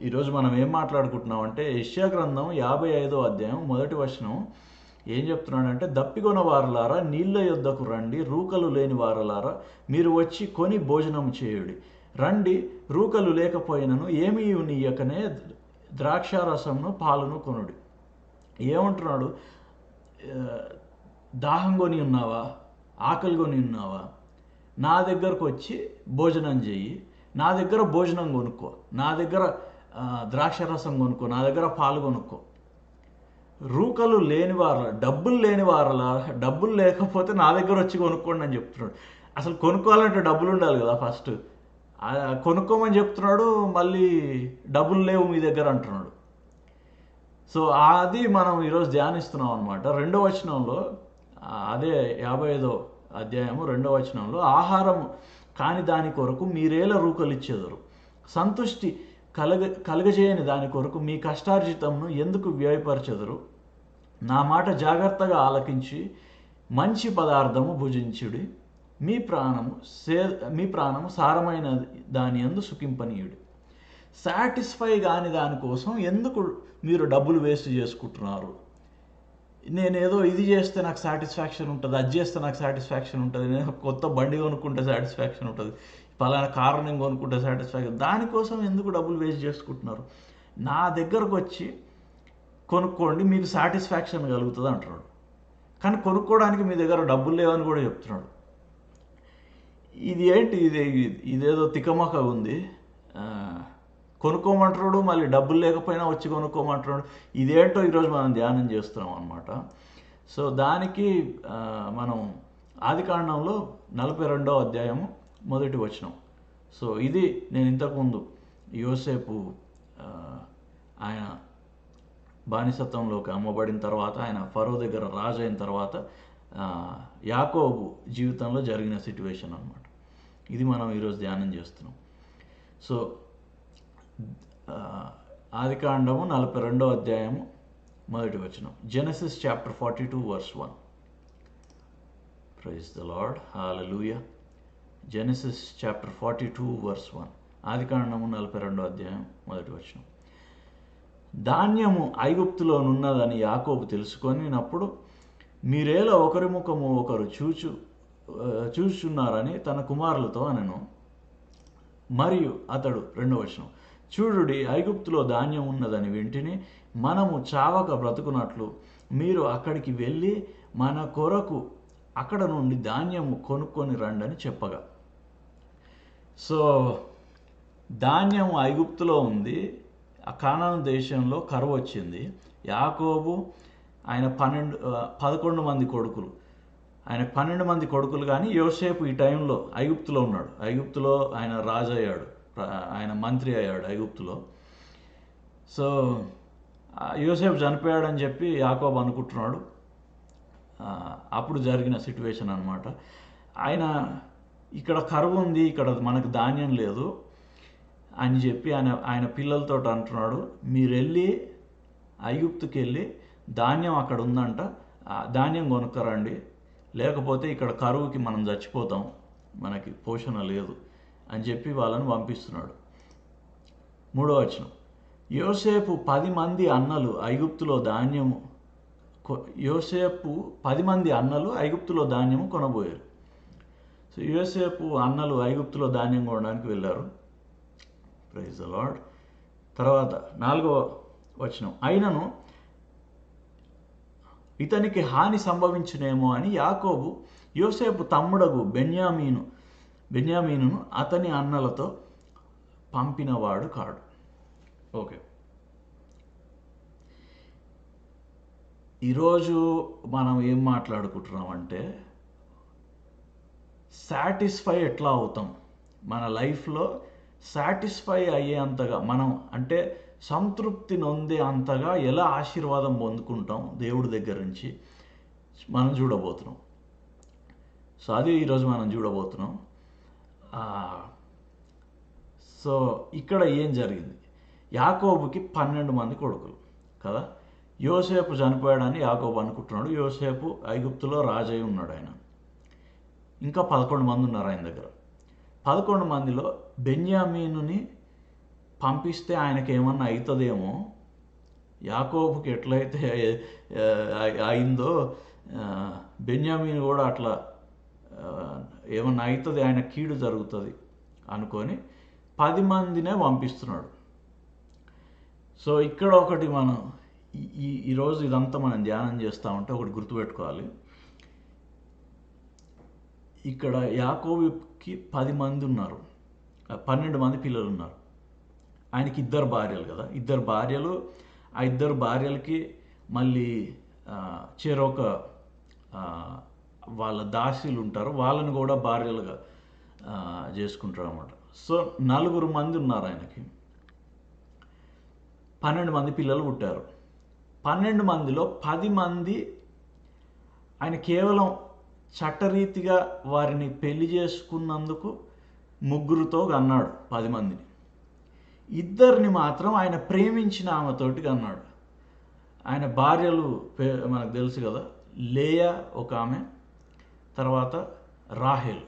ఈరోజు మనం ఏం మాట్లాడుకుంటున్నాం అంటే యెషయా గ్రంథం 55వ అధ్యాయం మొదటి వచనం ఏం చెప్తున్నాడంటే, దప్పికొన్న వారలారా నీళ్ళ యొద్దకు రండి, రూకలు లేని వారలారా మీరు వచ్చి కొని భోజనం చేయుడి. రండి, రూకలు లేకపోయినను ఏమీ నీయకనే ద్రాక్షారసమును పాలును కొనుడి. ఏమంటున్నాడు? దాహం కొని ఉన్నావా, ఆకలి కొని ఉన్నావా, నా దగ్గరకు వచ్చి భోజనం చెయ్యి, నా దగ్గర భోజనం కొనుక్కో, నా దగ్గర ద్రాక్షరసం కొనుక్కో, నా దగ్గర పాలు కొనుక్కో. రూకలు లేని వారు, డబ్బులు లేని వారలా, డబ్బులు లేకపోతే నా దగ్గర వచ్చి కొనుక్కోండి అని చెప్తున్నాడు. అసలు కొనుక్కోవాలంటే డబ్బులు ఉండాలి కదా ఫస్ట్. కొనుక్కోమని చెప్తున్నాడు, మళ్ళీ డబ్బులు లేవు మీ దగ్గర అంటున్నాడు. సో అది మనం ఈరోజు ధ్యానిస్తున్నాం అనమాట. రెండవ వచనంలో, అదే 55వ అధ్యాయము 2వ వచనంలో, ఆహారం కాని దాని కొరకు మీరేల రూకలు ఇచ్చేదరు, సంతుష్టి కలగజేయని దాని కొరకు మీ కష్టార్జితంను ఎందుకు వ్యయపరచెదరు? నా మాట జాగ్రత్తగా ఆలకించి మంచి పదార్థము భుజించుడి, మీ ప్రాణము సారమైన దాని యందు సుఖింపనీయుడి. సాటిస్ఫై కాని దానికోసం ఎందుకు మీరు డబ్బులు వేస్ట్ చేసుకుంటున్నారు? నేనేదో ఇది చేస్తే నాకు సాటిస్ఫాక్షన్ ఉంటుంది, అది చేస్తే నాకు సాటిస్ఫాక్షన్ ఉంటుంది, నేను కొత్త బండి కొనుక్కుంటే సాటిస్ఫాక్షన్ ఉంటుంది, పలానా కారు నేను కొనుక్కుంటే సాటిస్ఫాక్షన్. దానికోసం ఎందుకు డబ్బులు వేస్ట్ చేసుకుంటున్నారు? నా దగ్గరకు వచ్చి కొనుక్కోండి, మీకు సాటిస్ఫాక్షన్ కలుగుతుంది అంటున్నాడు. కానీ కొనుక్కోవడానికి మీ దగ్గర డబ్బులు లేవని కూడా చెప్తున్నాడు. ఇది ఏంటి? ఇదేదో తికమక ఉంది. కొనుక్కోమంటున్నాడు, మళ్ళీ డబ్బులు లేకపోయినా వచ్చి కొనుక్కోమంటున్నాడు. ఇదేంటో ఈరోజు మనం ధ్యానం చేస్తున్నాం అన్నమాట. సో దానికి మనం ఆదికాండంలో 42వ అధ్యాయము మొదటి వచనం. సో ఇది నేను ఇంతకుముందు యోసేపు ఆయన బానిసత్వంలోకి అమ్మబడిన తర్వాత, ఆయన ఫరో దగ్గర రాజు అయిన తర్వాత యాకోబు జీవితంలో జరిగిన సిట్యువేషన్ అన్నమాట. ఇది మనం ఈరోజు ధ్యానం చేస్తున్నాం. సో ఆదికాండము 42వ అధ్యాయము మొదటి వచనం. Genesis chapter 42 verse 1. Praise the Lord, hallelujah. Genesis chapter 42 verse 1. ఆదికాండము 42వ అధ్యాయం మొదటి వచనం. ధాన్యము ఐగుప్తులోనున్నదని యాకోబు తెలుసుకొనినప్పుడు మీరేలా ఒకరి ముఖము ఒకరు చూచున్నారని తన కుమారులతో అనెను. మరియు అతడు, రెండవ వచనం, చూడుడి, ఐగుప్తులో ధాన్యం ఉన్నదని వింటిని, మనము చావక బ్రతుకున్నట్లు మీరు అక్కడికి వెళ్ళి మన కొరకు అక్కడ నుండి ధాన్యము కొనుక్కొని రండని చెప్పగా. సో ధాన్యం ఐగుప్తులో ఉంది, ఆ కానాను దేశంలో కరువు వచ్చింది. యాకోబు ఆయన 11 మంది కొడుకులు, ఆయన 12 మంది కొడుకులు. కానీ యోసేపు ఈ టైంలో ఐగుప్తులో ఉన్నాడు. ఐగుప్తులో ఆయన రాజు అయ్యాడు, ఆయన మంత్రి అయ్యాడు ఐగుప్తులో. సో యోసేపు చనిపోయాడని చెప్పి యాకోబు అనుకుంటున్నాడు. అప్పుడు జరిగిన సిట్యువేషన్ అనమాట. ఆయన ఇక్కడ కరువు ఉంది, ఇక్కడ మనకు ధాన్యం లేదు అని చెప్పి ఆయన పిల్లలతో అంటున్నాడు, మీరు వెళ్ళి ఐగుప్తుకి వెళ్ళి ధాన్యం అక్కడ ఉందంట, ధాన్యం కొనుక్కరండి, లేకపోతే ఇక్కడ కరువుకి మనం చచ్చిపోతాం, మనకి పోషణ లేదు అని చెప్పి వాళ్ళని పంపిస్తున్నాడు. మూడో వచనం. యోసేపు 10 మంది అన్నలు ఐగుప్తులో ధాన్యము కొనబోయారు. సో యోసేపు అన్నలు ఐగుప్తులో ధాన్యం కొనడానికి వెళ్ళారు. Praise the Lord. తర్వాత 4వ వచనం. అయినను ఇతనికి హాని సంభవించునేమో అని యాకోబు యోసేపు తమ్ముడగు బెన్యామీనును అతని అన్నలతో పంపినవాడు కాడు. ఓకే, ఈరోజు మనం ఏం మాట్లాడుకుంటున్నామంటే, సాటిస్ఫై ఎట్లా అవుతాం, మన లైఫ్లో సాటిస్ఫై అయ్యేంతగా మనం, అంటే సంతృప్తి నొందే అంతగా ఎలా ఆశీర్వాదం పొందుకుంటాం దేవుడి దగ్గర నుంచి మనం చూడబోతున్నాం. సో అది ఈరోజు మనం చూడబోతున్నాం. సో ఇక్కడ ఏం జరిగింది? యాకోబుకి 12 మంది కొడుకులు కదా. యోసేపు చనిపోయాడని యాకోబు అనుకుంటున్నాడు. యోసేపు ఐగుప్తులో రాజై ఉన్నాడు. ఆయన ఇంకా 11 మంది ఉన్నారు ఆయన దగ్గర. 11 మందిలో బెన్యామీనుని పంపిస్తే ఆయనకి ఏమన్నా అవుతుందేమో, యాకోబుకి ఎట్లయితే అయిందో బెన్యామీన్ కూడా అట్లా ఏమన్నా అవుతుంది, ఆయన కీడు జరుగుతుంది అనుకొని 10 మందినే పంపిస్తున్నాడు. సో ఇక్కడ ఒకటి మనం ఈరోజు ఇదంతా మనం ధ్యానం చేస్తూ ఉంటే ఒకటి గుర్తుపెట్టుకోవాలి. ఇక్కడ యాకోబుకి 10 మంది ఉన్నారు, 12 మంది పిల్లలు ఉన్నారు. ఆయనకి 2 భార్యలు కదా, 2 భార్యలు. ఆ 2 భార్యలకి మళ్ళీ చెరొక వాళ్ళ దాసీలు ఉంటారు, వాళ్ళని కూడా భార్యలుగా చేసుకుంటారు అన్నమాట. సో 4 మంది ఉన్నారు ఆయనకి, 12 మంది పిల్లలు పుట్టారు. 12 మందిలో 10 మంది ఆయన కేవలం చట్టరీతిగా వారిని పెళ్లి చేసుకున్నందుకు 3తో అన్నాడు 10 మందిని. 2 మాత్రం ఆయన ప్రేమించిన ఆమెతోటి అన్నాడు. ఆయన భార్యలు మనకు తెలుసు కదా, లేయా ఒక ఆమె, తర్వాత రాహేల్,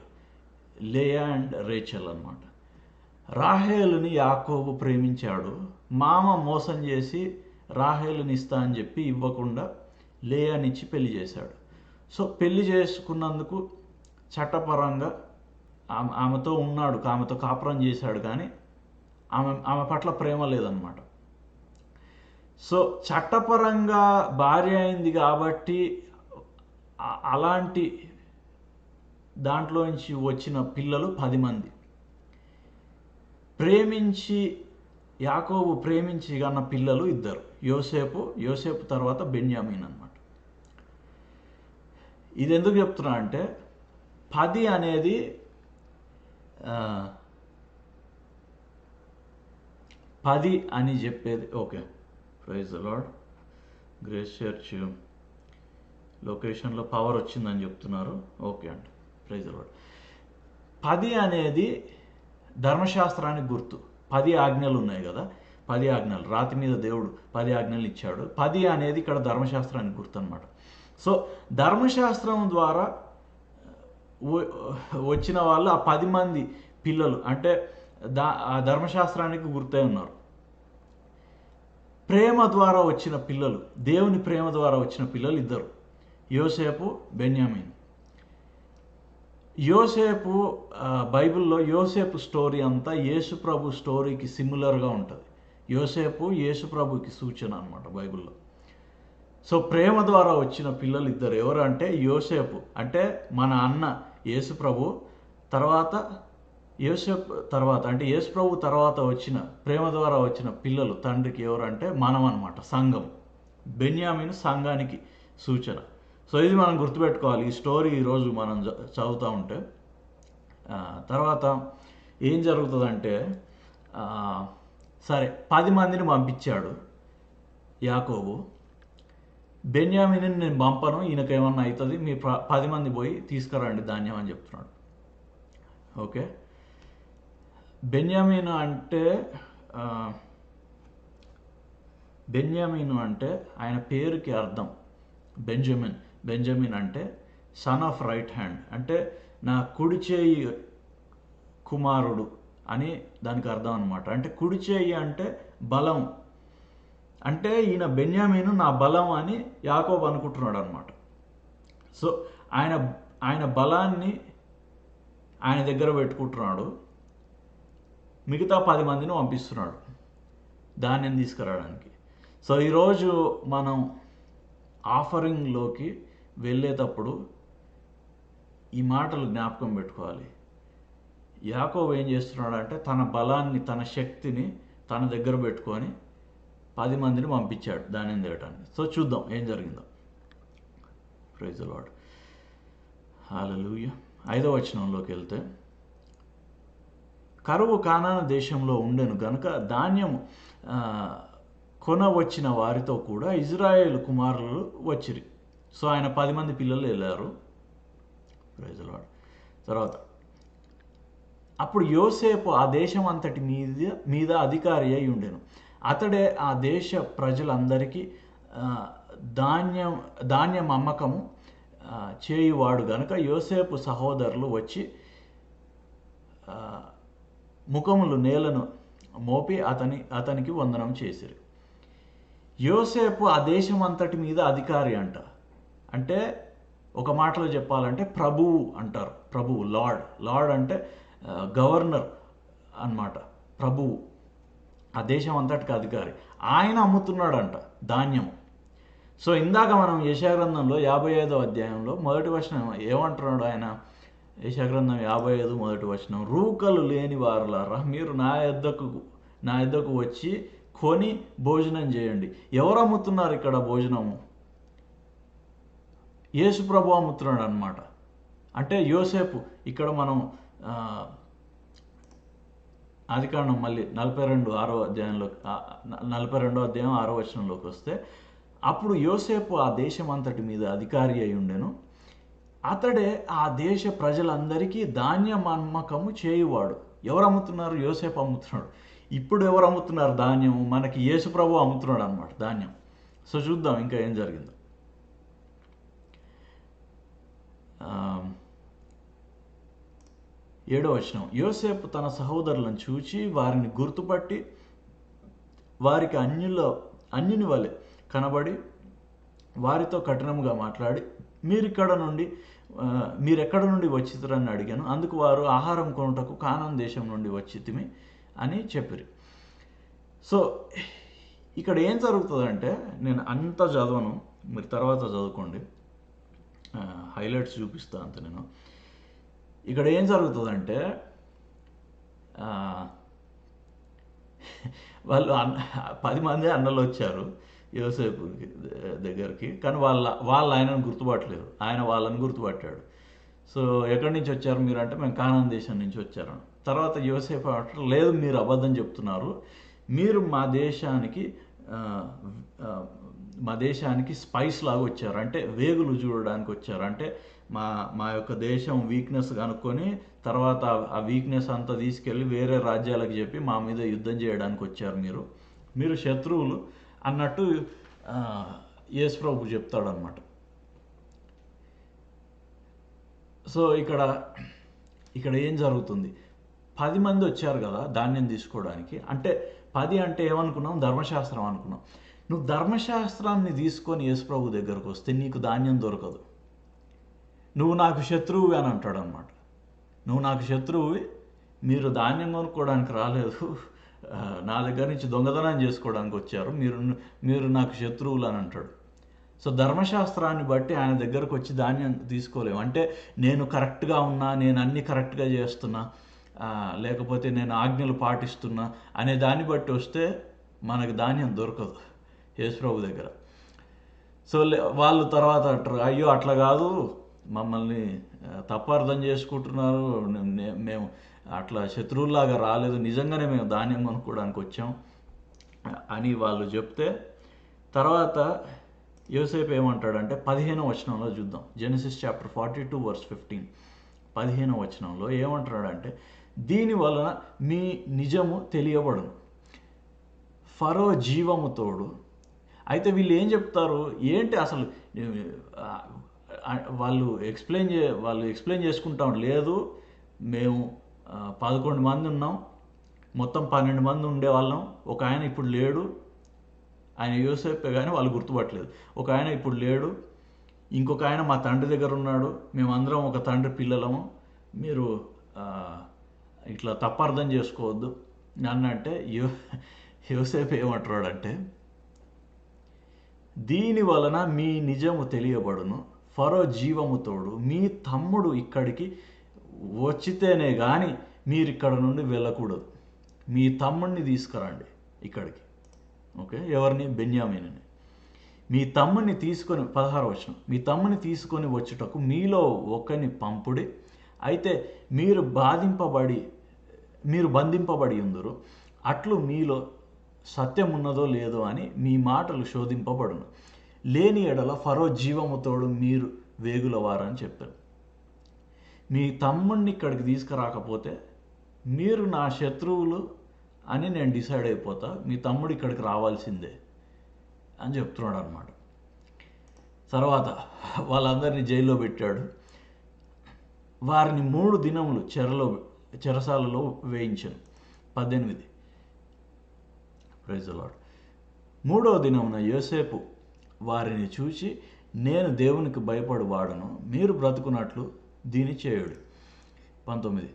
లేయా అండ్ రేచెల్ అన్నమాట. రాహేలుని యాకోబు ప్రేమించాడు. మామ మోసం చేసి రాహేలుని ఇస్తా అని చెప్పి ఇవ్వకుండా లేయానిచ్చి పెళ్లి చేశాడు. సో పెళ్లి చేసుకున్నందుకు చట్టపరంగా ఆమెతో ఉన్నాడు, ఆమెతో కాపురం చేశాడు, కానీ ఆమె పట్ల ప్రేమ లేదన్నమాట. సో చట్టపరంగా భార్య అయింది కాబట్టి అలాంటి దాంట్లో నుంచి వచ్చిన పిల్లలు 10 మంది. యాకోబు ప్రేమించి కన్న పిల్లలు 2, యోసేపు తర్వాత బెన్యామీన్ అన్నమాట. ఇది ఎందుకు చెప్తున్నా అంటే 10 అనేది 10 అని చెప్పేది. Okay, praise the Lord. Grace Church లొకేషన్లో పవర్ వచ్చిందని చెప్తున్నారు. ఓకే అండి, ప్రైజ్ ద లార్డ్. 10 అనేది ధర్మశాస్త్రానికి గుర్తు. 10 ఆజ్ఞలు ఉన్నాయి కదా, 10 ఆజ్ఞలు, రాతి మీద దేవుడు 10 ఆజ్ఞలు ఇచ్చాడు. 10 అనేది ఇక్కడ ధర్మశాస్త్రానికి గుర్తు అనమాట. సో ధర్మశాస్త్రం ద్వారా వచ్చిన వాళ్ళు ఆ 10 మంది పిల్లలు అంటే ఆ ధర్మశాస్త్రానికి గుర్తై ఉన్నారు. ప్రేమ ద్వారా వచ్చిన పిల్లలు, దేవుని ప్రేమ ద్వారా వచ్చిన పిల్లలు 2, యోసేపు, బెన్యామీన్. యోసేపు బైబిల్లో యోసేపు స్టోరీ అంతా యేసు ప్రభు స్టోరీకి సిమిలర్గా ఉంటుంది. యోసేపు యేసు ప్రభుకి సూచన అనమాట బైబిల్లో. సో ప్రేమ ద్వారా వచ్చిన పిల్లలు 2 ఎవరు అంటే యోసేపు అంటే మన అన్న యేసు ప్రభు, తర్వాత యోసేపు తర్వాత అంటే యేసు ప్రభు తర్వాత వచ్చిన ప్రేమ ద్వారా వచ్చిన పిల్లలు తండ్రికి ఎవరు అంటే మనం అనమాట, సంఘం. బెన్యామీను సంఘానికి సూచన. సో ఇది మనం గుర్తుపెట్టుకోవాలి. ఈ స్టోరీ ఈరోజు మనం చదువుతూ ఉంటే తర్వాత ఏం జరుగుతుందంటే, సరే 10 మందిని పంపించాడు యాకోబు. బెన్యామీని నేను పంపను, ఈయనకేమన్నా అవుతుంది, మీ 10 మంది పోయి తీసుకురండి ధాన్యం అని చెప్తున్నాడు. ఓకే, బెన్యామీను అంటే ఆయన పేరుకి అర్థం బెంజమిన్ అంటే సన్ ఆఫ్ రైట్ హ్యాండ్, అంటే నా కుడి చేయి కుమారుడు అని దానికి అర్థం అనమాట. అంటే కుడి చేయి అంటే బలం, అంటే ఈయన బెన్యామీను నా బలం అని యాకోబు అనుకుంటున్నాడు అనమాట. సో ఆయన బలాన్ని ఆయన దగ్గర పెట్టుకుంటున్నాడు. మిగతా 10 మందిని పంపిస్తున్నాడు ధాన్యం తీసుకురావడానికి. సో ఈరోజు మనం ఆఫరింగ్లోకి వెళ్ళేటప్పుడు ఈ మాటలు జ్ఞాపకం పెట్టుకోవాలి. యాకోబు ఏం చేస్తున్నాడు అంటే తన బలాన్ని, తన శక్తిని తన దగ్గర పెట్టుకొని 10 మందిని పంపించాడు ధాన్యం తేయడానికి. సో చూద్దాం ఏం జరిగిందో. Praise the Lord. హల్లెలూయా. 5వ వచనంలోకి వెళ్తే, కరువు కానాను దేశంలో ఉండెను గనుక ధాన్యం కొనవచ్చిన వారితో కూడా ఇజ్రాయేలు కుమారులు వచ్చిరి. సో ఆయన 10 మంది పిల్లలు వెళ్ళారు. Praise the Lord. తర్వాత అప్పుడు యోసేపు ఆ దేశం అంతటి మీద అధికారి అయి ఉండెను. అతడే ఆ దేశ ప్రజలందరికీ ధాన్యం అమ్మకము చేయువాడు గనుక యోసేపు సహోదరులు వచ్చి ముఖములు నేలను మోపి అతనికి వందనం చేసిరి. యోసేపు ఆ దేశం అంతటి మీద అధికారి అంట. అంటే ఒక మాటలో చెప్పాలంటే ప్రభువు అంటారు. ప్రభువు, లార్డ్ అంటే గవర్నర్ అన్నమాట. ప్రభువు ఆ దేశం అంతటికి అధికారి. ఆయన అమ్ముతున్నాడంట ధాన్యము. సో ఇందాక మనం యెషయా గ్రంథంలో 55వ అధ్యాయంలో మొదటి వచనం ఏమంటున్నాడు ఆయన? యెషయా గ్రంథం 55 మొదటి వచనం, రూకలు లేని వారులారా మీరు నా యొద్దకు వచ్చి కొని భోజనం చేయండి. ఎవరు అమ్ముతున్నారు ఇక్కడ భోజనము? యేసు ప్రభు అమ్ముతున్నాడు అనమాట. అంటే యోసేపు ఇక్కడ మనం ఆదికాండం మళ్ళీ 42వ అధ్యాయంలో 42వ అధ్యాయం 6వ వచనంలోకి వస్తే, అప్పుడు యోసేపు ఆ దేశం అంతటి మీద అధికారి అయి ఉండెను. అతడే ఆ దేశ ప్రజలందరికీ ధాన్యం అమ్మకము చేయువాడు. ఎవరు అమ్ముతున్నారు? యోసేపు అమ్ముతున్నాడు. ఇప్పుడు ఎవరు అమ్ముతున్నారు ధాన్యం? మనకి యేసు ప్రభు అమ్ముతున్నాడు అనమాట ధాన్యం. సో చూద్దాం ఇంకా ఏం జరిగిందో. 7వ వచనం, యోసేపు తన సహోదరులను చూచి వారిని గుర్తుపట్టి వారికి అన్యుని వలె కనబడి వారితో కఠినముగా మాట్లాడి మీరెక్కడ నుండి వచ్చితురని అడిగాను. అందుకు వారు ఆహారం కొనుటకు కానాను దేశం నుండి వచ్చితిమి అని చెప్పిరి. సో ఇక్కడ ఏం జరుగుతుందంటే, నేను అంత చదవను, మీరు తర్వాత చదువుకోండి, హైలైట్స్ చూపిస్తా అంత. నేను ఇక్కడ ఏం జరుగుతుందంటే, వాళ్ళు 10 మంది అన్నలు వచ్చారు యోసేపు దగ్గరికి. కానీ వాళ్ళ ఆయనను గుర్తుపట్టలేదు, ఆయన వాళ్ళని గుర్తుపట్టాడు. సో ఎక్కడి నుంచి వచ్చారు మీరు అంటే, మేము కానాను దేశం నుంచి వచ్చారు. తర్వాత యోసేపు అంటారు, లేదు మీరు అబద్ధం చెప్తున్నారు, మీరు మా దేశానికి స్పైస్ లాగా వచ్చారు, అంటే వేగులు చూడడానికి వచ్చారు. అంటే మా యొక్క దేశం వీక్నెస్ కనుక్కొని తర్వాత ఆ వీక్నెస్ అంతా తీసుకెళ్ళి వేరే రాజ్యాలకు చెప్పి మా మీద యుద్ధం చేయడానికి వచ్చారు, మీరు శత్రువులు అన్నట్టు యేసు ప్రభు చెప్తాడనమాట. సో ఇక్కడ ఏం జరుగుతుంది? 10 మంది వచ్చారు కదా ధాన్యం తీసుకోవడానికి. అంటే 10 అంటే ఏమనుకున్నాం? ధర్మశాస్త్రం అనుకున్నాం. నువ్వు ధర్మశాస్త్రాన్ని తీసుకొని యేసు ప్రభు దగ్గరకు వస్తే నీకు ధాన్యం దొరకదు. నువ్వు నాకు శత్రువువి అని అంటాడు అనమాట. నువ్వు నాకు శత్రువువి, మీరు ధాన్యం కొనుక్కోవడానికి రాలేదు, నా దగ్గర నుంచి దొంగతనం చేసుకోవడానికి వచ్చారు, మీరు నాకు శత్రువులు అని అంటాడు. సో ధర్మశాస్త్రాన్ని బట్టి ఆయన దగ్గరకు వచ్చి ధాన్యం తీసుకోలేము. అంటే నేను కరెక్ట్గా ఉన్నా, నేను అన్నీ కరెక్ట్గా చేస్తున్నా, లేకపోతే నేను ఆజ్ఞలు పాటిస్తున్నా అనే దాన్ని బట్టి వస్తే మనకు ధాన్యం దొరకదు యేసు ప్రభు దగ్గర. సో వాళ్ళు తర్వాత అంటారు, అయ్యో అట్లా కాదు, మమ్మల్ని తప్పార్థం చేసుకుంటున్నారు, మేము అట్లా శత్రువుల్లాగా రాలేదు, నిజంగానే మేము ధాన్యం కొనుక్కోవడానికి వచ్చాం అని వాళ్ళు చెప్తే, తర్వాత యోసేపు ఏమంటాడంటే 15వ వచనంలో చూద్దాం. జెనసిస్ చాప్టర్ 42 వర్స్ 15, 15వ వచనంలో ఏమంటున్నాడంటే, దీని వలన మీ నిజము తెలియబడును, ఫరో జీవము తోడు. అయితే వీళ్ళు ఏం చెప్తారు? ఏంటి అసలు వాళ్ళు ఎక్స్ప్లెయిన్ చేసుకుంటాం. లేదు, మేము 11 మంది ఉన్నాం, మొత్తం 12 మంది ఉండేవాళ్ళం, ఒక ఆయన ఇప్పుడు లేడు, ఆయన యోసేపే కానీ వాళ్ళు గుర్తుపట్టలేదు. ఒక ఆయన ఇప్పుడు లేడు, ఇంకొక ఆయన మా తండ్రి దగ్గర ఉన్నాడు, మేమందరం ఒక తండ్రి పిల్లలము, మీరు ఇట్లా తప్పార్థం చేసుకోవద్దు అన్నంటే యోసేపు ఏమంటాడంటే, దీని వలన మీ నిజము తెలియబడును, ఫరో జీవము తోడు, మీ తమ్ముడు ఇక్కడికి వచ్చితేనే కానీ మీరు ఇక్కడ నుండి వెళ్ళకూడదు, మీ తమ్ముడిని తీసుకురండి ఇక్కడికి. ఓకే, ఎవరిని? బెన్యామీనుని. మీ తమ్ముడిని తీసుకొని, 16వ వచనం, మీ తమ్ముని తీసుకొని వచ్చుటకు మీలో ఒకని పంపుడి, అయితే మీరు బంధింపబడి ఉందురు, అట్లు మీలో సత్యం ఉన్నదో లేదో అని మీ మాటలు శోధింపబడును, లేని ఎడల ఫరో జీవముతోడు మీరు వేగులవారని చెప్పారు. మీ తమ్ముడిని ఇక్కడికి తీసుకురాకపోతే మీరు నా శత్రువులు అని నేను డిసైడ్ అయిపోతా, మీ తమ్ముడు ఇక్కడికి రావాల్సిందే అని చెప్తున్నాడు అనమాట. తర్వాత వాళ్ళందరినీ జైల్లో పెట్టాడు, వారిని 3 దినములు చెరసాలలో వేయించాను. 18, ప్రైజ్ ది లార్డ్. 3వ దినమున యోసేపు వారిని చూచి, నేను దేవునికి భయపడు వాడను, మీరు బ్రతుకున్నట్లు దీని చేయుడు. 19,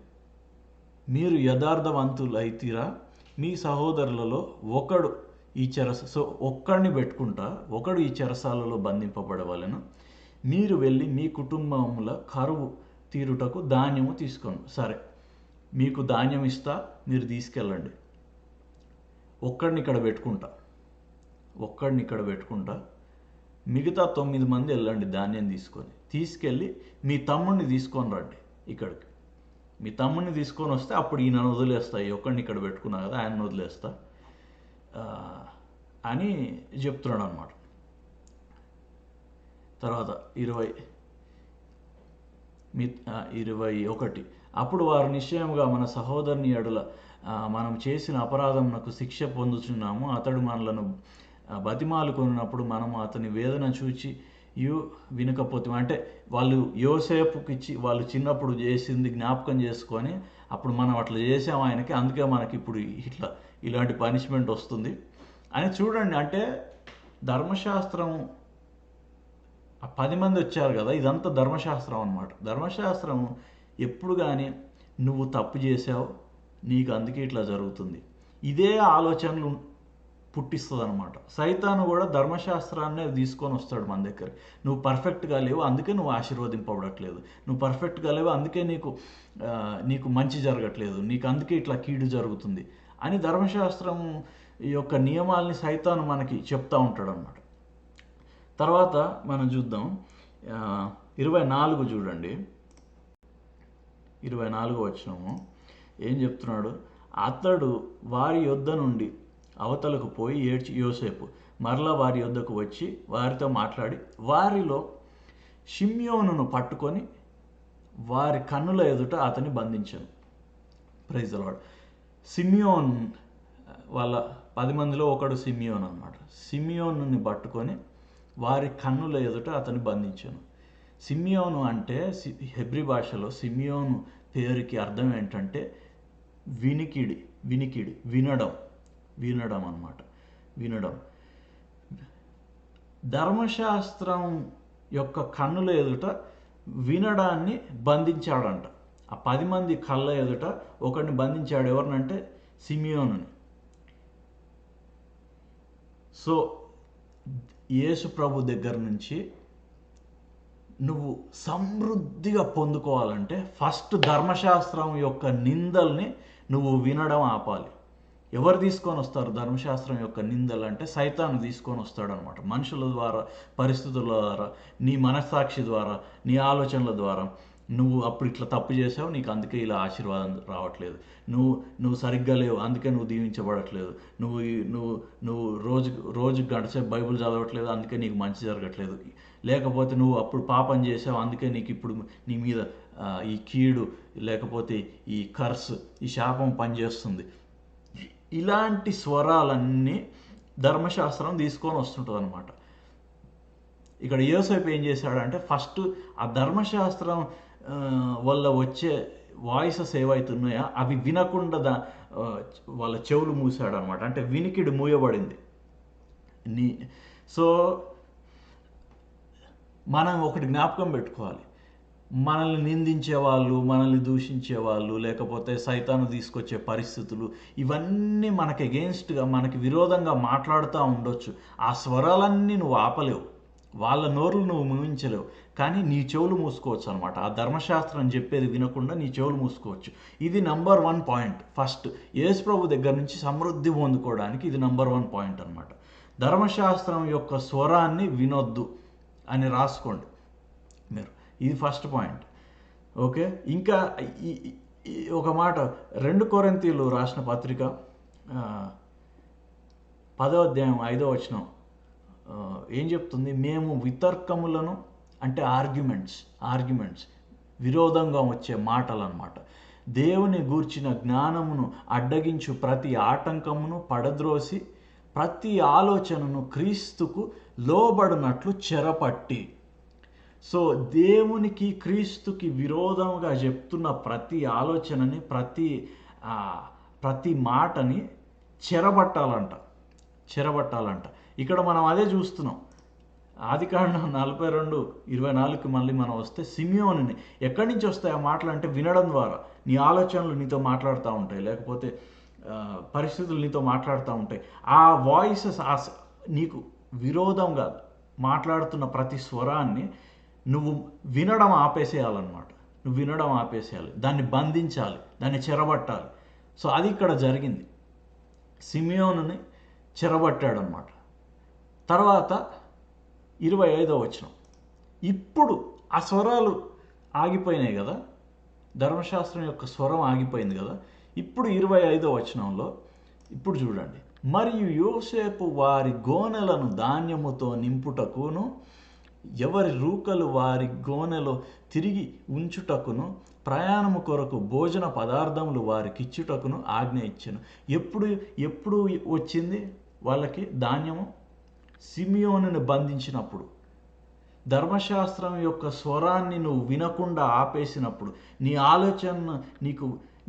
మీరు యథార్థవంతులైతిరా, మీ సహోదరులలో ఒకడు ఒక్కడిని పెట్టుకుంటా, ఒకడు ఈ చెరసాలలో బంధింపబడవలెను. మీరు వెళ్ళి మీ కుటుంబముల కరువు తీరుటకు ధాన్యము తీసుకోండి. సరే, మీకు ధాన్యం ఇస్తా, మీరు తీసుకెళ్ళండి. ఒక్కడిని ఇక్కడ పెట్టుకుంటా, మిగతా 9 మంది వెళ్ళండి ధాన్యం తీసుకెళ్ళి మీ తమ్ముడిని తీసుకొని రండి ఇక్కడికి. మీ తమ్ముడిని తీసుకొని వస్తే అప్పుడు ఈయనను వదిలేస్తా, ఈ ఒక్కడిని ఇక్కడ పెట్టుకున్నా కదా ఆయనను వదిలేస్తా అని చెప్తున్నాడు అనమాట. తర్వాత 21, అప్పుడు వారు నిశ్చయముగా మన సహోదరుని ఎడల మనం చేసిన అపరాధమునకు శిక్ష పొందుచున్నాము, అతడు మనలను బతిమాలుకున్నప్పుడు మనము అతని వేదన చూచి వినకపోతే, అంటే వాళ్ళు యోసేపుకిచ్చి వాళ్ళు చిన్నప్పుడు చేసింది జ్ఞాపకం చేసుకొని అప్పుడు మనం అట్లా చేసాము ఆయనకి, అందుకే మనకి ఇప్పుడు ఇలాంటి పనిష్మెంట్ వస్తుంది అని చూడండి. అంటే ధర్మశాస్త్రం 10 మంది వచ్చారు కదా, ఇదంతా ధర్మశాస్త్రం అన్నమాట. ధర్మశాస్త్రం ఎప్పుడు కానీ నువ్వు తప్పు చేసావు, నీకు అందుకే ఇట్లా జరుగుతుంది, ఇదే ఆలోచనలు పుట్టిస్తుంది అనమాట. సైతాను కూడా ధర్మశాస్త్రాన్నే తీసుకొని వస్తాడు మన దగ్గర. నువ్వు పర్ఫెక్ట్గా లేవు, అందుకే నువ్వు ఆశీర్వదింపబడట్లేదు, నువ్వు పర్ఫెక్ట్గా లేవు, అందుకే నీకు మంచి జరగట్లేదు, నీకు అందుకే ఇట్లా కీడు జరుగుతుంది అని ధర్మశాస్త్రం యొక్క నియమాల్ని సైతాను మనకి చెప్తూ ఉంటాడు అన్నమాట. తర్వాత మనం చూద్దాం 24 చూడండి. 24వ వచనము ఏం చెప్తున్నాడు? అతడు వారి యొద్ద నుండి అవతలకు పోయి ఏడ్చి, యోసేపు మరలా వారి యొద్దకు వచ్చి వారితో మాట్లాడి వారిలో షిమ్యోనును పట్టుకొని వారి కన్నుల ఎదుట అతన్ని బంధించాను. Praise the Lord. సిమియోన్ వాళ్ళ 10 మందిలో ఒకడు సిమియోన్ అన్నమాట. సిమియోనుని పట్టుకొని వారి కన్నుల ఎదుట అతన్ని బంధించాను. సిమియోను అంటే హెబ్రీ భాషలో సిమియోను పేరుకి అర్థం ఏంటంటే వినికిడి, వినడం అన్నమాట. ధర్మశాస్త్రం యొక్క కన్నుల ఎదుట వినడాన్ని బంధించాడంట. ఆ 10 మంది కళ్ళ ఎదుట ఒకడిని బంధించాడు. ఎవరినంటే సిమియోనుని. సో యేసు ప్రభు దగ్గర నుంచి నువ్వు సమృద్ధిగా పొందుకోవాలంటే ఫస్ట్ ధర్మశాస్త్రం యొక్క నిందల్ని నువ్వు వినడం ఆపాలి. ఎవరు తీసుకొని వస్తారు ధర్మశాస్త్రం యొక్క నిందలు అంటే? సైతాను తీసుకొని వస్తాడు అనమాట. మనుషుల ద్వారా, పరిస్థితుల ద్వారా, నీ మనస్సాక్షి ద్వారా, నీ ఆలోచనల ద్వారా నువ్వు అప్పుడు ఇట్లా తప్పు చేసావు, నీకు అందుకే ఇలా ఆశీర్వాదం రావట్లేదు, నువ్వు సరిగ్గా లేవు అందుకే నువ్వు దీవించబడట్లేదు, నువ్వు రోజు గంటసేపు బైబిల్ చదవట్లేదు అందుకే నీకు మంచి జరగట్లేదు, లేకపోతే నువ్వు అప్పుడు పాపం చేసావు అందుకే నీకు ఇప్పుడు నీ మీద ఈ కీడు లేకపోతే ఈ కర్స్, ఈ శాపం పనిచేస్తుంది. ఇలాంటి స్వరాలన్నీ ధర్మశాస్త్రం తీసుకొని వస్తుంటుంది అనమాట. ఇక్కడ యోసేపు ఏం చేశాడంటే ఫస్ట్ ఆ ధర్మశాస్త్రం వల్ల వచ్చే వాయిసెస్ ఏవైతున్నాయో అవి వినకుండా వాళ్ళ చెవులు మూసాడు అనమాట. అంటే వినికిడి మూయబడింది. సో మనం ఒకటి జ్ఞాపకం పెట్టుకోవాలి, మనల్ని నిందించేవాళ్ళు, మనల్ని దూషించేవాళ్ళు, లేకపోతే సైతాను తీసుకొచ్చే పరిస్థితులు, ఇవన్నీ మనకి అగెయిన్స్ట్గా, మనకి విరోధంగా మాట్లాడుతూ ఉండొచ్చు. ఆ స్వరాలన్నీ నువ్వు ఆపలేవు, వాళ్ళ నోరులు నువ్వు ముగించలేవు, కానీ నీ చెవులు మూసుకోవచ్చు అనమాట. ఆ ధర్మశాస్త్రం చెప్పేది వినకుండా నీ చెవులు మూసుకోవచ్చు. ఇది నంబర్ 1 పాయింట్. ఫస్ట్ యేసు ప్రభు దగ్గర నుంచి సమృద్ధి పొందుకోవడానికి ఇది నంబర్ 1 పాయింట్ అనమాట. ధర్మశాస్త్రం యొక్క స్వరాన్ని వినొద్దు అని రాసుకోండి మీరు. ఇది ఫస్ట్ పాయింట్. ఓకే, ఇంకా ఒక మాట 2 కొరింథీయులు రాసిన పత్రిక 10వ అధ్యాయం 5వ వచనం ఏం చెప్తుంది? మేము వితర్కములను, అంటే ఆర్గ్యుమెంట్స్ విరోధంగా వచ్చే మాటలు అన్నమాట, దేవుని గూర్చిన జ్ఞానమును అడ్డగించు ప్రతి ఆటంకమును పడద్రోసి ప్రతి ఆలోచనను క్రీస్తుకు లోబడినట్లు చెరపట్టి. సో దేవునికి, క్రీస్తుకి విరోధంగా చెప్తున్న ప్రతి ఆలోచనని, ప్రతి మాటని చెరబట్టాలంట. చెరబట్టాలంట. ఇక్కడ మనం అదే చూస్తున్నాం. ఆదికాండం 42:24కి మళ్ళీ మనం వస్తే, సిమియోనుని ఎక్కడి నుంచి వస్తాయి ఆ మాటలు అంటే వినడం ద్వారా. నీ ఆలోచనలు నీతో మాట్లాడుతూ ఉంటాయి, లేకపోతే పరిస్థితులు నీతో మాట్లాడుతూ ఉంటాయి. ఆ వాయిసెస్ నీకు విరోధంగా మాట్లాడుతున్న ప్రతి స్వరాన్ని నువ్వు వినడం ఆపేసేయాలన్నమాట. నువ్వు వినడం ఆపేసేయాలి, దాన్ని బంధించాలి, దాన్ని చెరబట్టాలి. సో అది ఇక్కడ జరిగింది. సిమియోనుని చెరబట్టాడనమాట. తర్వాత 25వ వచనం. ఇప్పుడు ఆ స్వరాలు ఆగిపోయినాయి కదా, ధర్మశాస్త్రం యొక్క స్వరం ఆగిపోయింది కదా. ఇప్పుడు 25వ వచనంలో ఇప్పుడు చూడండి. మరియు యోసేపు వారి గోనెలను ధాన్యముతో నింపుటకును, ఎవరి రూకలు వారి గోనెలో తిరిగి ఉంచుటకును, ప్రయాణము కొరకు భోజన పదార్థములు వారికిచ్చుటకును ఆజ్ఞ ఇచ్చెను. ఎప్పుడు వచ్చింది వాళ్ళకి ధాన్యము? సిమియోనుని బంధించినప్పుడు. ధర్మశాస్త్రం యొక్క స్వరాన్ని నువ్వు వినకుండా ఆపేసినప్పుడు, నీ ఆలోచన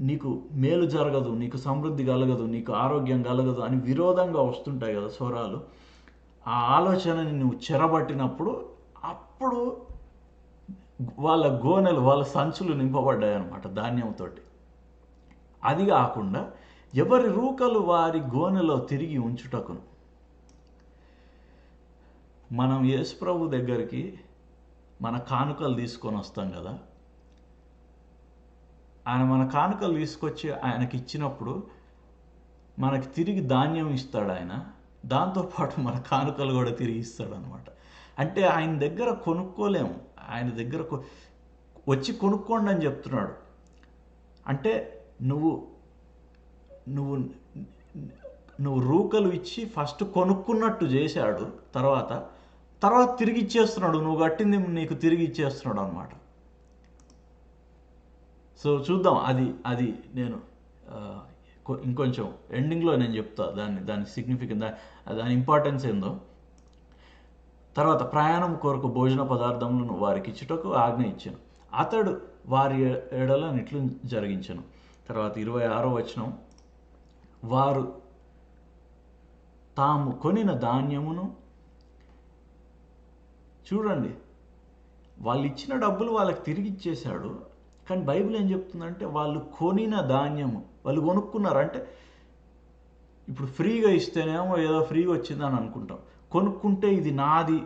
నీకు మేలు జరగదు, నీకు సమృద్ధి కలగదు, నీకు ఆరోగ్యం కలగదు అని విరోధంగా వస్తుంటాయి కదా స్వరాలు. ఆ ఆలోచనని నువ్వు చెరబట్టినప్పుడు అప్పుడు వాళ్ళ గోనెలు, వాళ్ళ సంచులు నింపబడ్డాయి అన్నమాట ధాన్యంతో. అది కాకుండా ఎవరి రూకలు వారి గోనెలో తిరిగి ఉంచుటకును. మనం యేసుప్రభు దగ్గరికి మన కానుకలు తీసుకొని వస్తాం కదా, ఆయన మన కానుకలు తీసుకొచ్చి ఆయనకి ఇచ్చినప్పుడు మనకి తిరిగి ధాన్యం ఇస్తాడు ఆయన. దాంతోపాటు మన కానుకలు కూడా తిరిగి ఇస్తాడు అనమాట. అంటే ఆయన దగ్గర కొనుక్కోలేము, ఆయన దగ్గర వచ్చి కొనుక్కోండి అని చెప్తున్నాడు. అంటే నువ్వు నువ్వు నువ్వు రూకలు ఇచ్చి ఫస్ట్ కొనుక్కున్నట్టు చేశాడు, తర్వాత తిరిగి ఇచ్చేస్తున్నాడు. నువ్వు కట్టింది నీకు తిరిగి ఇచ్చేస్తున్నాడు అనమాట. సో చూద్దాం, అది నేను ఇంకొంచెం ఎండింగ్లో నేను చెప్తా దాని సిగ్నిఫికెన్స్, దాని ఇంపార్టెన్స్ ఏందో. తర్వాత ప్రయాణం కొరకు భోజన పదార్థములను వారికి ఇచ్చుటకు ఆజ్ఞ ఇచ్చాను, అతడు వారి ఎడల ఇట్లు జరిగించను. తర్వాత 26వ వచనం. వారు తాము కొనిన ధాన్యమును, చూడండి వాళ్ళు ఇచ్చిన డబ్బులు వాళ్ళకి తిరిగి ఇచ్చేశాడు. కానీ బైబిల్ ఏం చెప్తుందంటే వాళ్ళు కొనిన ధాన్యము, వాళ్ళు కొనుక్కున్నారు. అంటే ఇప్పుడు ఫ్రీగా ఇస్తేనేమో ఏదో ఫ్రీగా వచ్చిందని అనుకుంటాం, కొనుక్కుంటే ఇది నాది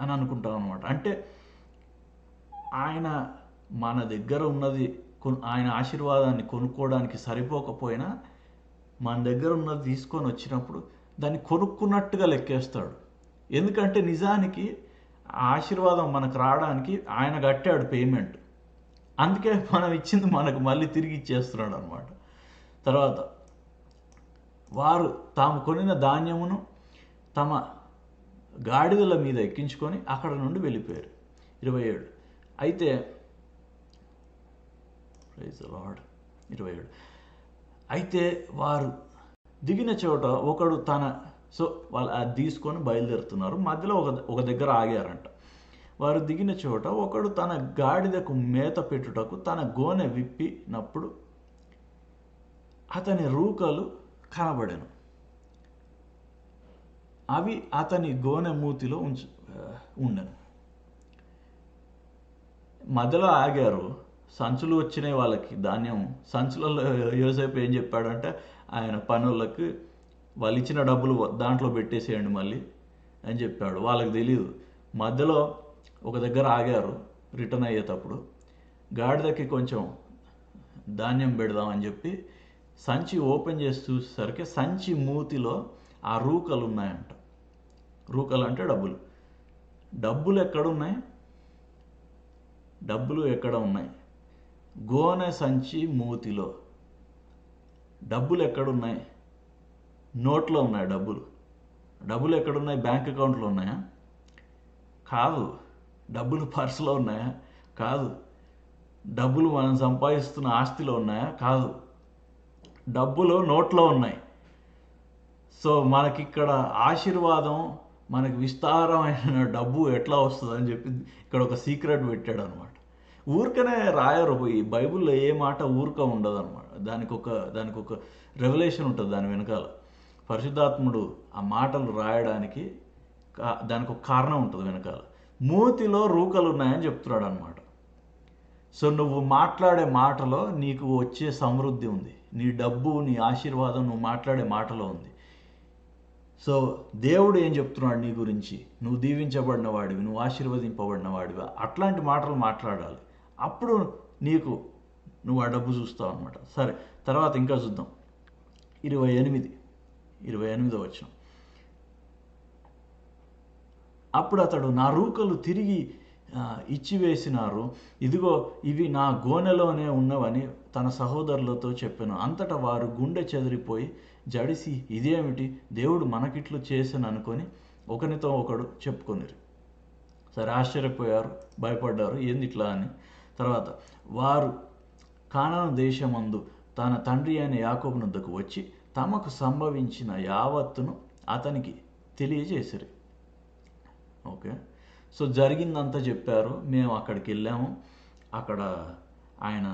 అని అనుకుంటాం అనమాట. అంటే ఆయన మన దగ్గర ఉన్నది, ఆయన ఆశీర్వాదాన్ని కొనుక్కోవడానికి సరిపోకపోయినా మన దగ్గర ఉన్నది తీసుకొని వచ్చినప్పుడు దాన్ని కొనుక్కున్నట్టుగా లెక్కేస్తాడు. ఎందుకంటే నిజానికి ఆ ఆశీర్వాదం మనకు రావడానికి ఆయన కట్టాడు పేమెంట్. అందుకే మనం ఇచ్చింది మనకు మళ్ళీ తిరిగి ఇచ్చేస్తున్నాడు అనమాట. తర్వాత వారు తాము కొనిన ధాన్యమును తమ గాడిదల మీద ఎక్కించుకొని అక్కడ నుండి వెళ్ళిపోయారు. 27. అయితే 27 అయితే వారు దిగిన చోట ఒకడు వాళ్ళు అది తీసుకొని బయలుదేరుతున్నారు. మధ్యలో ఒక దగ్గర ఆగారంట. వారు దిగిన చోట ఒకడు తన గాడిదకు మేత పెట్టుటకు తన గోనె విప్పినప్పుడు అతని రూకలు కనబడెను. అవి అతని గోనె మూతిలో ఉండెను. మధ్యలో ఆగారు, సంచులు వచ్చినాయి వాళ్ళకి ధాన్యం. సంచులలో యోసేపు ఏం చెప్పాడంటే ఆయన పనులకు వాళ్ళు ఇచ్చిన డబ్బులు దాంట్లో పెట్టేసేయండి మళ్ళీ అని చెప్పాడు. వాళ్ళకి తెలియదు. మధ్యలో ఒక దగ్గర ఆగారు. రిటర్న్ అయ్యేటప్పుడు గాడిదకి కొంచెం ధాన్యం పెడదామని చెప్పి సంచి ఓపెన్ చేసి చూసేసరికి సంచి మూతిలో ఆ రూకలు ఉన్నాయంట. రూకలు అంటే డబ్బులు ఎక్కడున్నాయి? డబ్బులు ఎక్కడ ఉన్నాయి? గోనె సంచి మూతిలో. డబ్బులు ఎక్కడున్నాయి? నోట్లో ఉన్నాయి డబ్బులు ఎక్కడున్నాయి? బ్యాంక్ అకౌంట్లో ఉన్నాయా? కాదు. డబ్బులు పర్సులో ఉన్నాయా? కాదు. డబ్బులు మనం సంపాదిస్తున్న ఆస్తిలో ఉన్నాయా? కాదు. డబ్బులు నోట్లో ఉన్నాయి. సో మనకిక్కడ ఆశీర్వాదం, మనకి విస్తారమైన డబ్బు ఎట్లా వస్తుందని చెప్పి ఇక్కడ ఒక సీక్రెట్ పెట్టాడు అనమాట. ఊరికనే రాయరు. ఈ బైబిల్లో ఏ మాట ఊరిక ఉండదు అనమాట. దానికి ఒక రెవల్యూషన్ ఉంటుంది దాని వెనకాల. పరిశుద్ధాత్ముడు ఆ మాటలు రాయడానికి దానికి ఒక కారణం ఉంటుంది వెనకాల. మూతిలో రూకలు ఉన్నాయని చెప్తున్నాడు అనమాట. సో నువ్వు మాట్లాడే మాటలో నీకు వచ్చే సమృద్ధి ఉంది, నీ డబ్బు, నీ ఆశీర్వాదం నువ్వు మాట్లాడే మాటలో ఉంది. సో దేవుడు ఏం చెప్తున్నాడు నీ గురించి, నువ్వు దీవించబడిన వాడివి, నువ్వు ఆశీర్వదింపబడిన వాడివి, అట్లాంటి మాటలు మాట్లాడాలి. అప్పుడు నీకు నువ్వు ఆ డబ్బు చూస్తావు అనమాట. సరే, తర్వాత ఇంకా చూద్దాం. 28వ వచనం. అప్పుడు అతడు, నా రూకలు తిరిగి ఇచ్చివేసినారు, ఇదిగో ఇవి నా గోనెలోనే ఉన్నవని తన సహోదరులతో చెప్పాను. అంతటా వారు గుండె చెదిరిపోయి జడిసి, ఇదేమిటి, దేవుడు మనకిట్లు చేసని అనుకొని ఒకరితో ఒకడు చెప్పుకొనిరు. సరే, ఆశ్చర్యపోయారు, భయపడ్డారు, ఏంది ఇట్లా అని. తర్వాత వారు కానాను దేశమందు తన తండ్రి అయిన యాకోబు వద్దకు వచ్చి తమకు సంభవించిన యావత్తును అతనికి తెలియజేసిరి. ఓకే, సో జరిగిందంతా చెప్పారు. మేము అక్కడికి వెళ్ళాము, అక్కడ ఆయన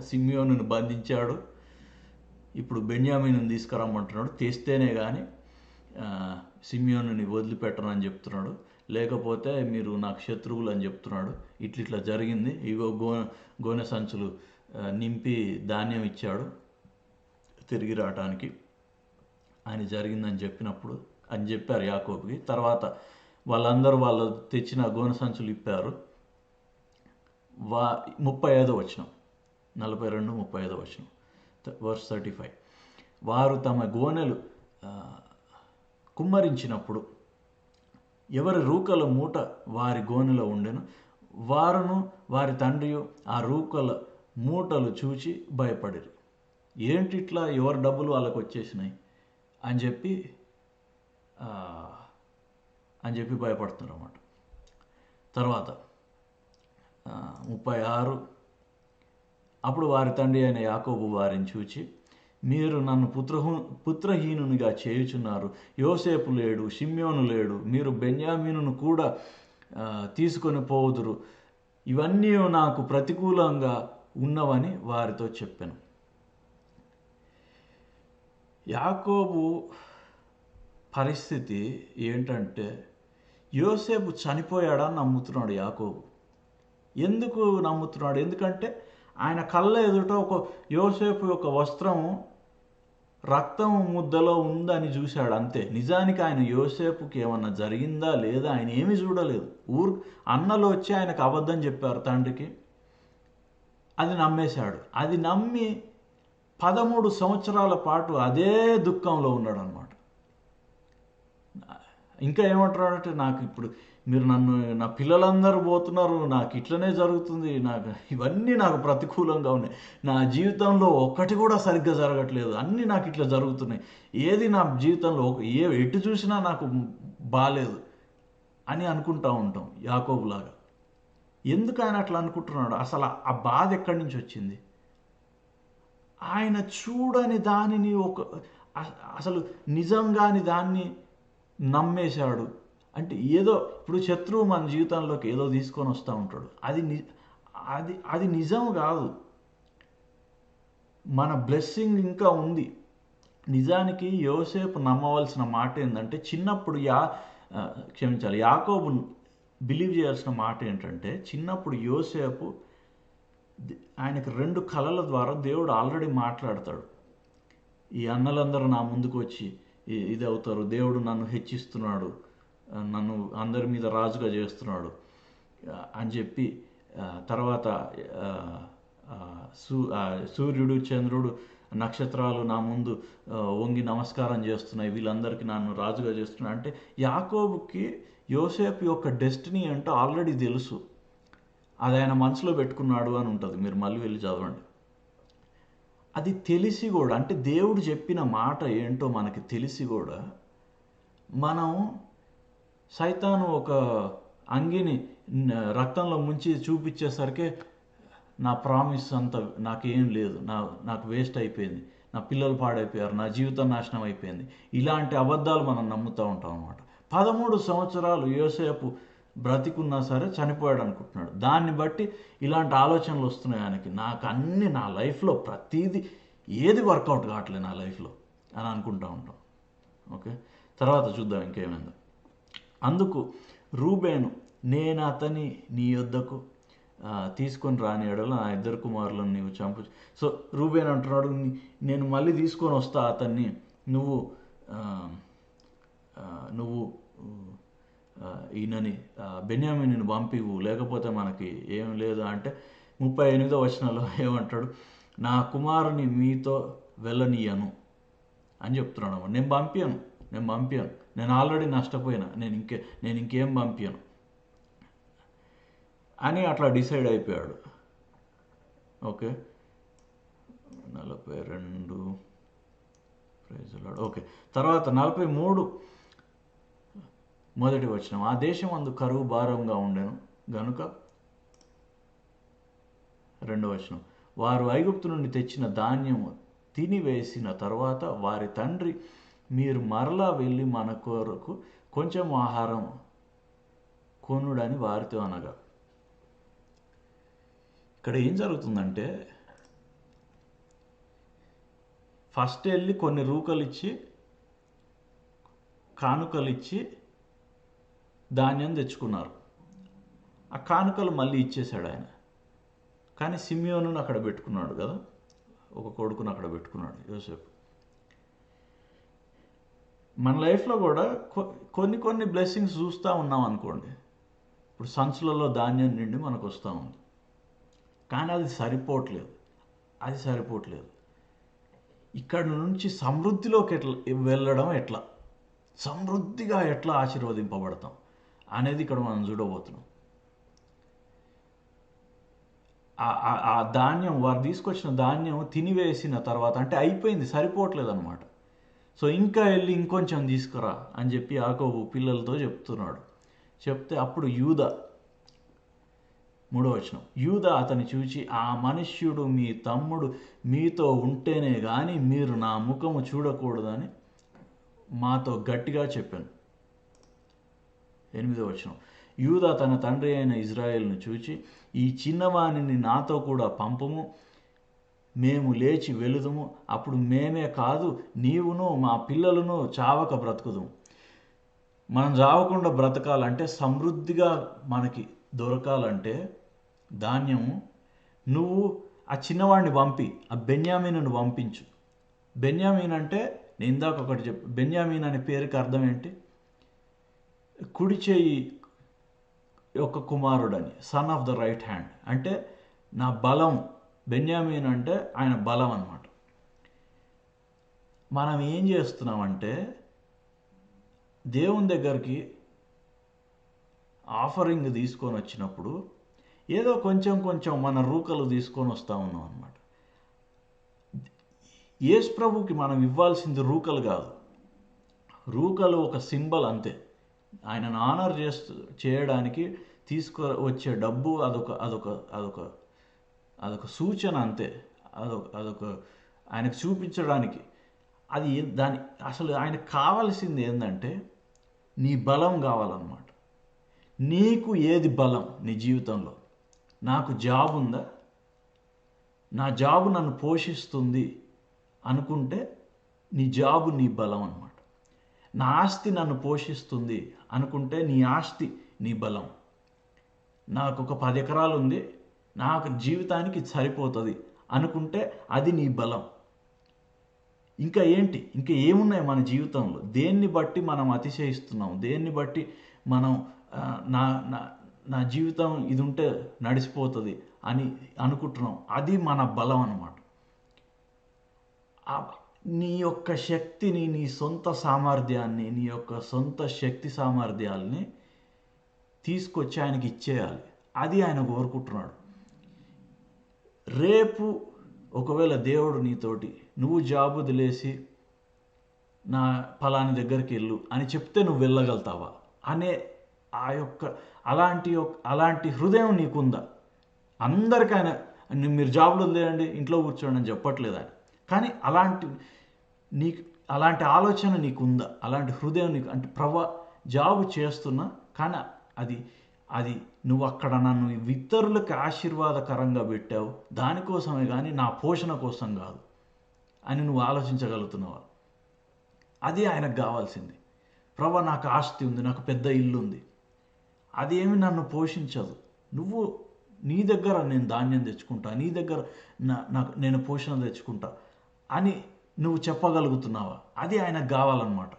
సిమియోనుని బంధించాడు, ఇప్పుడు బెన్యామీనుని తీసుకురమ్మంటున్నాడు, తెస్తేనే కానీ సిమియోనుని వదిలిపెట్టనని చెప్తున్నాడు, లేకపోతే మీరు నాకు శత్రువులు అని చెప్తున్నాడు. ఇట్లా జరిగింది, ఇగో గోనె సంచులు నింపి ధాన్యం ఇచ్చాడు తిరిగి రావటానికి ఆయన జరిగిందని చెప్పారు యాకోబుకి. తర్వాత వాళ్ళందరూ వాళ్ళు తెచ్చిన గోనె సంచులు ఇప్పారు. 35వ వచనం, 42-35వ వచనం, వర్స్ 35. వారు తమ గోనెలు కుమ్మరించినప్పుడు ఎవరి రూకల మూట వారి గోనెలో ఉండెను. వారును వారి తండ్రియు ఆ రూకల మూటలు చూచి భయపడిరి. ఏంటి ఇట్లా, ఎవరి డబ్బులు వాళ్ళకు వచ్చేసినాయి అని చెప్పి భయపడుతున్నారు అన్నమాట. తర్వాత 36. అప్పుడు వారి తండ్రి అయిన యాకోబు వారిని చూచి, మీరు నన్ను పుత్రహీనునిగా చేయుచున్నారు. యోసేపు లేడు, షిమ్యోను లేడు, మీరు బెన్యామీనును కూడా తీసుకొని పోవుదురు. ఇవన్నీ నాకు ప్రతికూలంగా ఉన్నవని వారితో చెప్పాను. యాకోబు పరిస్థితి ఏంటంటే, యోసేపు చనిపోయాడని నమ్ముతున్నాడు యాకోబు. ఎందుకు నమ్ముతున్నాడు? ఎందుకంటే ఆయన కళ్ళ ఎదుట ఒక యోసేపు యొక్క వస్త్రము రక్తం ముద్దలో ఉందని చూశాడు అంతే. నిజానికి ఆయన యోసేపుకి ఏమన్నా జరిగిందా లేదా ఆయన ఏమీ చూడలేదు. అన్నలు వచ్చి ఆయనకు అబద్ధం చెప్పారు తండ్రికి, అది నమ్మేశాడు. అది నమ్మి 13 సంవత్సరాల పాటు అదే దుఃఖంలో ఉన్నాడు అనమాట. ఇంకా ఏమంటున్నాడంటే, నాకు ఇప్పుడు మీరు నా పిల్లలందరూ పోతున్నారు, నాకు ఇట్లనే జరుగుతుంది, ఇవన్నీ నాకు ప్రతికూలంగా ఉన్నాయి, నా జీవితంలో ఒక్కటి కూడా సరిగ్గా జరగట్లేదు, అన్నీ నాకు ఇట్లా జరుగుతున్నాయి, ఏది నా జీవితంలో ఎటు చూసినా నాకు బాలేదు అని అనుకుంటూ ఉంటాం యాకోబులాగా. ఎందుకు ఆయన అట్లా అనుకుంటున్నాడు? అసలు ఆ బాధ ఎక్కడి నుంచి వచ్చింది? ఆయన చూడని దానిని అసలు నిజంగాని దాన్ని నమ్మేశాడు. అంటే ఏదో ఇప్పుడు శత్రువు మన జీవితంలోకి ఏదో తీసుకొని వస్తూ ఉంటాడు, అది నిజం కాదు. మన బ్లెస్సింగ్ ఇంకా ఉంది. నిజానికి యోసేపు నమ్మవలసిన మాట ఏంటంటే, చిన్నప్పుడు యాకోబు బిలీవ్ చేయాల్సిన మాట ఏంటంటే, చిన్నప్పుడు యోసేపు ఆయనకు 2 కళల ద్వారా దేవుడు ఆల్రెడీ మాట్లాడతాడు. ఈ అన్నలందరూ నా ముందుకు వచ్చి ఇది అవుతారు, దేవుడు నన్ను హెచ్చిస్తున్నాడు, నన్ను అందరి మీద రాజుగా చేస్తున్నాడు అని చెప్పి, తర్వాత సూర్యుడు, చంద్రుడు, నక్షత్రాలు నా ముందు వంగి నమస్కారం చేస్తున్నాయి, వీళ్ళందరికీ నన్ను రాజుగా చేస్తున్నాడు అంటే, యాకోబుకి యోసేపు యొక్క డెస్టినీ అంటే ఆల్రెడీ తెలుసు. అది ఆయన మనసులో పెట్టుకున్నాడు అని ఉంటుంది, మీరు మళ్ళీ వెళ్ళి చదవండి. అది తెలిసి కూడా, అంటే దేవుడు చెప్పిన మాట ఏంటో మనకి తెలిసి కూడా, మనం సైతాను ఒక అంగిని రక్తంలో ముంచి చూపించేసరికి నా ప్రామిస్ అంతా నాకేం లేదు, నాకు వేస్ట్ అయిపోయింది, నా పిల్లలు పాడైపోయారు, నా జీవితం నాశనం అయిపోయింది, ఇలాంటి అబద్ధాలు మనం నమ్ముతూ ఉంటాం అన్నమాట. 13 సంవత్సరాలు యోసేపు బ్రతికున్నా సరే చనిపోయాడు అనుకుంటున్నాడు. దాన్ని బట్టి ఇలాంటి ఆలోచనలు వస్తున్నాయి ఆయనకి, నాకు అన్ని నా లైఫ్లో ప్రతీది ఏది వర్కౌట్ కావట్లేదు నా లైఫ్లో అని అనుకుంటూ ఉంటాం. ఓకే, తర్వాత చూద్దాం ఇంకేమైందో. అందుకు రూబేను, నేను అతని నీ యొద్దకు తీసుకొని రాని ఎడల నా 2 కుమారులను నీవు చంపు. సో రూబేన్ అంటున్నాడు, నేను మళ్ళీ తీసుకొని వస్తా అతన్ని, నువ్వు నువ్వు ఈయనని బెన్యామీనుని పంపివు, లేకపోతే మనకి ఏం లేదు అంటే 38వ వచనంలో ఏమంటాడు, నా కుమారుని మీతో వెళ్ళనీయను అని చెప్తున్నాడు. నేను పంపాను, నేను ఆల్రెడీ నష్టపోయినా, నేను ఇంకేం పంపాను అని అట్లా డిసైడ్ అయిపోయాడు. Okay, 42 okay. తర్వాత 43 మొదటి వచనం, ఆ దేశం అందు కరువు భారంగా ఉండెను గనుక, 2వ వచనం, వారు ఐగుప్తు నుండి తెచ్చిన ధాన్యము తినివేసిన తర్వాత వారి తండ్రి, మీరు మరలా వెళ్ళి మన కొరకు కొంచెం ఆహారం కొనుడని వారితో అనగా. ఇక్కడ ఏం జరుగుతుందంటే, ఫస్ట్ వెళ్ళి కొన్ని రూకలిచ్చి కానుకలిచ్చి ధాన్యం తెచ్చుకున్నారు. ఆ కానుకలు మళ్ళీ ఇచ్చేశాడు ఆయన. కానీ సిమియోనును అక్కడ పెట్టుకున్నాడు కదా, ఒక కొడుకును అక్కడ పెట్టుకున్నాడు యోసేపు. మన లైఫ్లో కూడా కొన్ని బ్లెస్సింగ్స్ చూస్తూ ఉన్నాం అనుకోండి. ఇప్పుడు సంచులలో ధాన్యం నిండి మనకు వస్తూ ఉంది, కానీ అది సరిపోవట్లేదు. ఇక్కడ నుంచి సమృద్ధిలోకి వెళ్ళడం ఎట్లా, సమృద్ధిగా ఎట్లా ఆశీర్వదింపబడతాం అనేది ఇక్కడ మనం చూడబోతున్నాం. ఆ ధాన్యం, వారు తీసుకొచ్చిన ధాన్యం తినివేసిన తర్వాత, అంటే అయిపోయింది, సరిపోవట్లేదు అనమాట. సో ఇంకా వెళ్ళి ఇంకొంచెం తీసుకురా అని చెప్పి యాకోబు పిల్లలతో చెప్తున్నాడు. చెప్తే అప్పుడు యూదా, 3వ వచనం, యూదా అతని చూచి, ఆ మనుష్యుడు మీ తమ్ముడు మీతో ఉంటేనే కానీ మీరు నా ముఖము చూడకూడదని మాతో గట్టిగా చెప్పాను. 8వ వచనం, యూదా తన తండ్రి అయిన ఇజ్రాయేల్ను చూచి, ఈ చిన్నవాణిని నాతో కూడా పంపము, మేము లేచి వెళుదుము, అప్పుడు మేమే కాదు నీవును మా పిల్లలను చావక బ్రతుకుదుము. మనం చావకుండా బ్రతకాలంటే, సమృద్ధిగా మనకి దొరకాలంటే ధాన్యము, నువ్వు ఆ చిన్నవాడిని పంపి ఆ బెన్యామీనును పంపించు. బెన్యామీన్ అంటే, నేను ఇందాక ఒకటి చెప్పు, బెన్యామీన్ అనే పేరుకి అర్థం ఏంటి? కుడి చేయి యొక్క కుమారుడని, son of the right hand, అంటే నా బలం. బెన్యామీన్ అంటే ఆయన బలం అన్నమాట. మనం ఏం చేస్తున్నామంటే, దేవుని దగ్గరికి ఆఫరింగ్ తీసుకొని వచ్చినప్పుడు ఏదో కొంచెం మన రూకలు తీసుకొని వస్తూ ఉన్నాం అన్నమాట. యేసు ప్రభుకి మనం ఇవ్వాల్సింది రూకలు కాదు. రూకలు ఒక సింబల్ అంతే. ఆయనను ఆనర్ చేయడానికి తీసుకువచ్చే డబ్బు అదొక సూచన అంతే. అదొక ఆయనకు చూపించడానికి. అది అసలు ఆయనకు కావాల్సింది ఏంటంటే నీ బలం కావాలన్నమాట. నీకు ఏది బలం నీ జీవితంలో? నాకు జాబ్ ఉందా, నా జాబు నన్ను పోషిస్తుంది అనుకుంటే నీ జాబు నీ బలం అన్నమాట. నా ఆస్తి నన్ను పోషిస్తుంది అనుకుంటే నీ ఆస్తి నీ బలం. నాకు ఒక 10 ఎకరాలు ఉంది, నాకు జీవితానికి సరిపోతుంది అనుకుంటే అది నీ బలం. ఇంకా ఏంటి, ఇంకా ఏమున్నాయి మన జీవితంలో? దేన్ని బట్టి మనం అతిశయిస్తున్నాం, దేన్ని బట్టి మనం నా జీవితం ఇది ఉంటే నడిచిపోతుంది అని అనుకుంటున్నాం, అది మన బలం అన్నమాట. నీ యొక్క శక్తిని, నీ సొంత సామర్థ్యాన్ని, నీ యొక్క సొంత శక్తి సామర్థ్యాలని తీసుకొచ్చి ఆయనకి ఇచ్చేయాలి. అది ఆయన కోరుకుంటున్నాడు. రేపు ఒకవేళ దేవుడు నీతోటి, నువ్వు జాబ్ వదిలేసి నా ఫలాని దగ్గరికి వెళ్ళు అని చెప్తే నువ్వు వెళ్ళగలుగుతావా అనే అలాంటి హృదయం నీకుందా? అందరికీ ఆయన మీరు జాబ్లో వదిలేయండి, ఇంట్లో కూర్చోండి అని చెప్పట్లేదు ఆయన. కానీ అలాంటి ఆలోచన నీకుందా? అలాంటి హృదయం నీకు, అంటే జాబు చేస్తున్నా కానీ అది నువ్వు అక్కడ నన్ను ఇతరులకు ఆశీర్వాదకరంగా పెట్టావు, దానికోసమే కానీ నా పోషణ కోసం కాదు అని నువ్వు ఆలోచించగలుగుతున్నావా? అది ఆయనకు కావాల్సింది. ప్రభా, నాకు ఆస్తి ఉంది, నాకు పెద్ద ఇల్లు ఉంది, అదేమి నన్ను పోషించదు. నువ్వు నీ దగ్గర నేను ధాన్యం తెచ్చుకుంటా, నీ దగ్గర నాకు నేను పోషణ తెచ్చుకుంటా అని నువ్వు చెప్పగలుగుతున్నావా? అది ఆయనకు కావాలన్నమాట.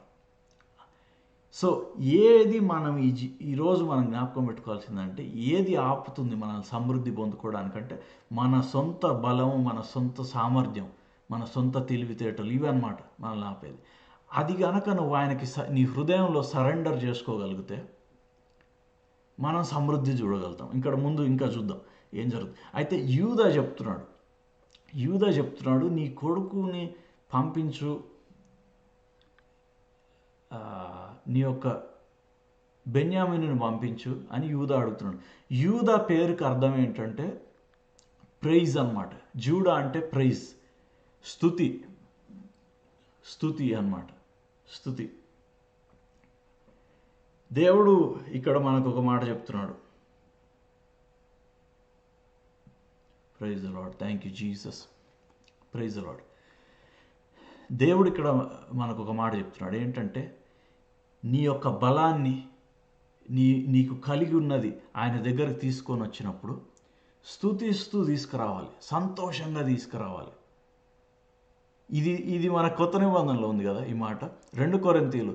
సో ఏది మనం ఈరోజు మనం జ్ఞాపకం పెట్టుకోవాల్సిందంటే, ఏది ఆపుతుంది మనల్ని సమృద్ధి పొందుకోవడానికంటే మన సొంత బలము, మన సొంత సామర్థ్యం, మన సొంత తెలివితేటలు, ఇవి అన్నమాట మనల్ని ఆపేది. అది గనక నువ్వు ఆయనకి నీ హృదయంలో సరెండర్ చేసుకోగలిగితే మనం సమృద్ధి చూడగలుగుతాం. ఇక్కడ ముందు ఇంకా చూద్దాం ఏం జరుగుతుంది. అయితే యూదా చెప్తున్నాడు, నీ కొడుకుని పంపించు, నీ యొక్క బెన్యామీనుని పంపించు అని యూదా అడుగుతున్నాడు. యూదా పేరుకి అర్థం ఏంటంటే ప్రైజ్ అన్నమాట. జూడా అంటే ప్రైజ్, స్తుతి అన్నమాట, స్తుతి. దేవుడు ఇక్కడ మనకు ఒక మాట చెప్తున్నాడు. Praise the Lord, thank you Jesus, praise the Lord. దేవుడు ఇక్కడ మనకు ఒక మాట చెప్తున్నాడు ఏంటంటే, నీ యొక్క బలాన్ని నీకు కలిగి ఉన్నది ఆయన దగ్గరకు తీసుకొని వచ్చినప్పుడు స్తుతిస్తూ తీసుకురావాలి, సంతోషంగా తీసుకురావాలి. ఇది మన కొత్త నిబంధనలో ఉంది కదా ఈ మాట. 2 కొరింథీయులు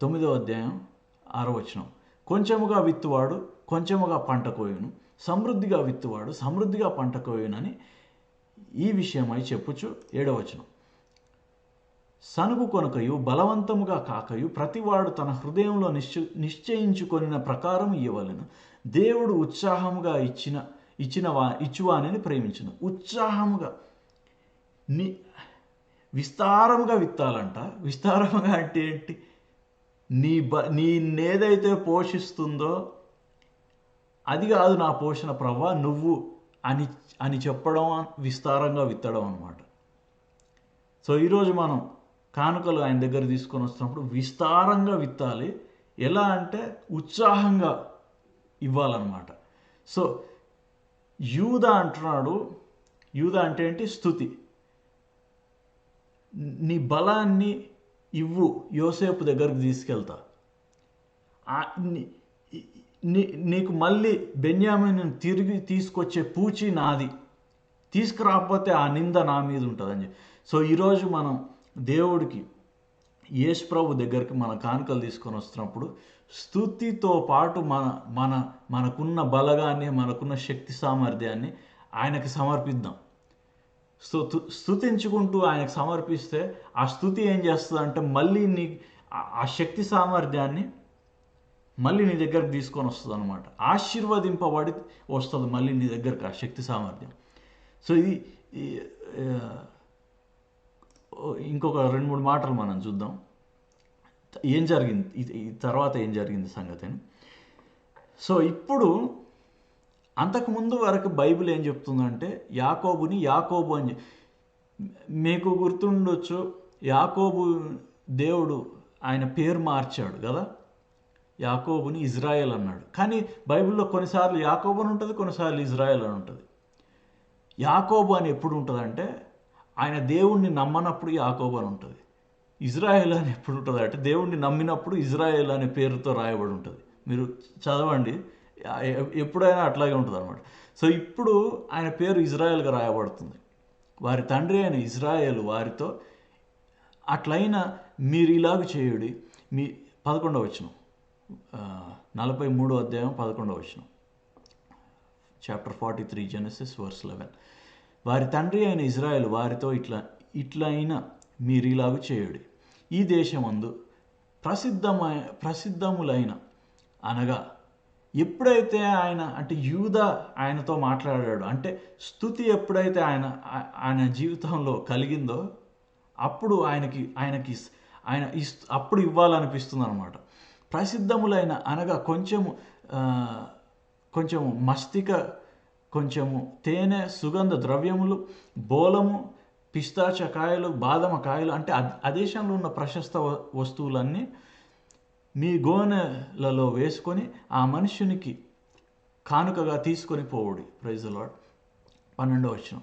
9:6 కొంచెముగా విత్తువాడు కొంచెముగా పంట కోయును, సమృద్ధిగా విత్తువాడు సమృద్ధిగా పంట కోయునని ఈ విషయమై చెప్పుచు 7 సనుగు కొనకయు బలవంతముగా కాకయు ప్రతివాడు తన హృదయంలో నిశ్చయించుకొనిన ప్రకారం ఇవ్వవలెను. దేవుడు ఉత్సాహముగా ఇచ్చువానిని ప్రేమించును. ఉత్సాహముగా విస్తారముగా విత్తాలంట. విస్తారముగా అంటే ఏంటి? నేదైతే పోషిస్తుందో అది కాదు నా పోషణ ప్రభువా, నువ్వు అని చెప్పడం విస్తారంగా విత్తడం అన్నమాట. సో ఈరోజు మనం కానుకలు ఆయన దగ్గర తీసుకొని వస్తున్నప్పుడు విస్తారంగా విత్తాలి. ఎలా అంటే ఉత్సాహంగా ఇవ్వాలన్నమాట. సో యూదా అంటున్నాడు, యూదా అంటే ఏంటి? స్తుతి. నీ బలాన్ని ఇవ్వు, యోసేపు దగ్గరికి తీసుకెళ్తా, నీకు మళ్ళీ బెన్యామీను తిరిగి తీసుకొచ్చే పూచి నాది, తీసుకురాకపోతే ఆ నింద నా మీద ఉంటుందని చెప్పి. సో ఈరోజు మనం దేవుడికి, యేసు ప్రభు దగ్గరికి మన కానుకలు తీసుకొని వస్తున్నప్పుడు స్తుతితో పాటు మనకున్న బలగాన్ని, మనకున్న శక్తి సామర్థ్యాన్ని ఆయనకి సమర్పిద్దాం. స్తుతించుకుంటూ ఆయనకు సమర్పిస్తే ఆ స్తుతి ఏం చేస్తుంది అంటే మళ్ళీ ఆ శక్తి సామర్థ్యాన్ని మళ్ళీ నీ దగ్గరకు తీసుకొని వస్తుంది అనమాట. ఆశీర్వదింపబడి వస్తుంది మళ్ళీ నీ దగ్గరకు ఆ శక్తి సామర్థ్యం. సో ఇది ఇంకొక 2-3 మాటలు మనం చూద్దాం. ఏం జరిగింది ఈ తర్వాత, ఏం జరిగింది సంగతిని. సో ఇప్పుడు అంతకుముందు వరకు బైబిల్ ఏం చెప్తుందంటే యాకోబు అని మీకు గుర్తుండొచ్చు. యాకోబు దేవుడు ఆయన పేరు మార్చాడు కదా, యాకోబుని ఇజ్రాయెల్ అన్నాడు. కానీ బైబిల్లో కొన్నిసార్లు యాకోబు అని ఉంటుంది, కొన్నిసార్లు ఇజ్రాయెల్ అని ఉంటుంది. యాకోబు అని ఎప్పుడు ఉంటుందంటే ఆయన దేవుణ్ణి నమ్మనప్పుడు యాకోబు అని ఉంటుంది. ఇజ్రాయెల్ అని ఎప్పుడు ఉంటుంది అంటే దేవుణ్ణి నమ్మినప్పుడు ఇజ్రాయెల్ అనే పేరుతో రాయబడి ఉంటుంది. మీరు చదవండి, ఎప్పుడైనా అట్లాగే ఉంటుంది అనమాట. సో ఇప్పుడు ఆయన పేరు ఇజ్రాయెల్గా రాయబడుతుంది. వారి తండ్రి అయిన ఇజ్రాయెల్ వారితో అట్లయినా మీరు ఇలాగ చేయుడి. 11 43వ అధ్యాయం 11 చాప్టర్ 43 Genesis verse 11. వారి తండ్రి అయిన ఇజ్రాయెల్ వారితో ఇట్లయినా మీరు ఇలాగ చేయుడి. ఈ దేశమందు ప్రసిద్ధములైన అనగా ఎప్పుడైతే ఆయన అంటే యూదా ఆయనతో మాట్లాడాడు అంటే స్తుతి ఎప్పుడైతే ఆయన జీవితంలో కలిగిందో అప్పుడు ఆయనకి అప్పుడు ఇవ్వాలనిపిస్తుంది అనమాట. ప్రసిద్ధములైన అనగా కొంచెము మస్తిక, కొంచెము తేనె, సుగంధ ద్రవ్యములు, బోలము, పిస్తాచకాయలు, బాదమకాయలు అంటే ఆ దేశంలో ఉన్న ప్రశస్త వస్తువులన్నీ మీ గోనెలలో వేసుకొని ఆ మనుష్యునికి కానుకగా తీసుకొని పోవుడి. Praise the lord. 12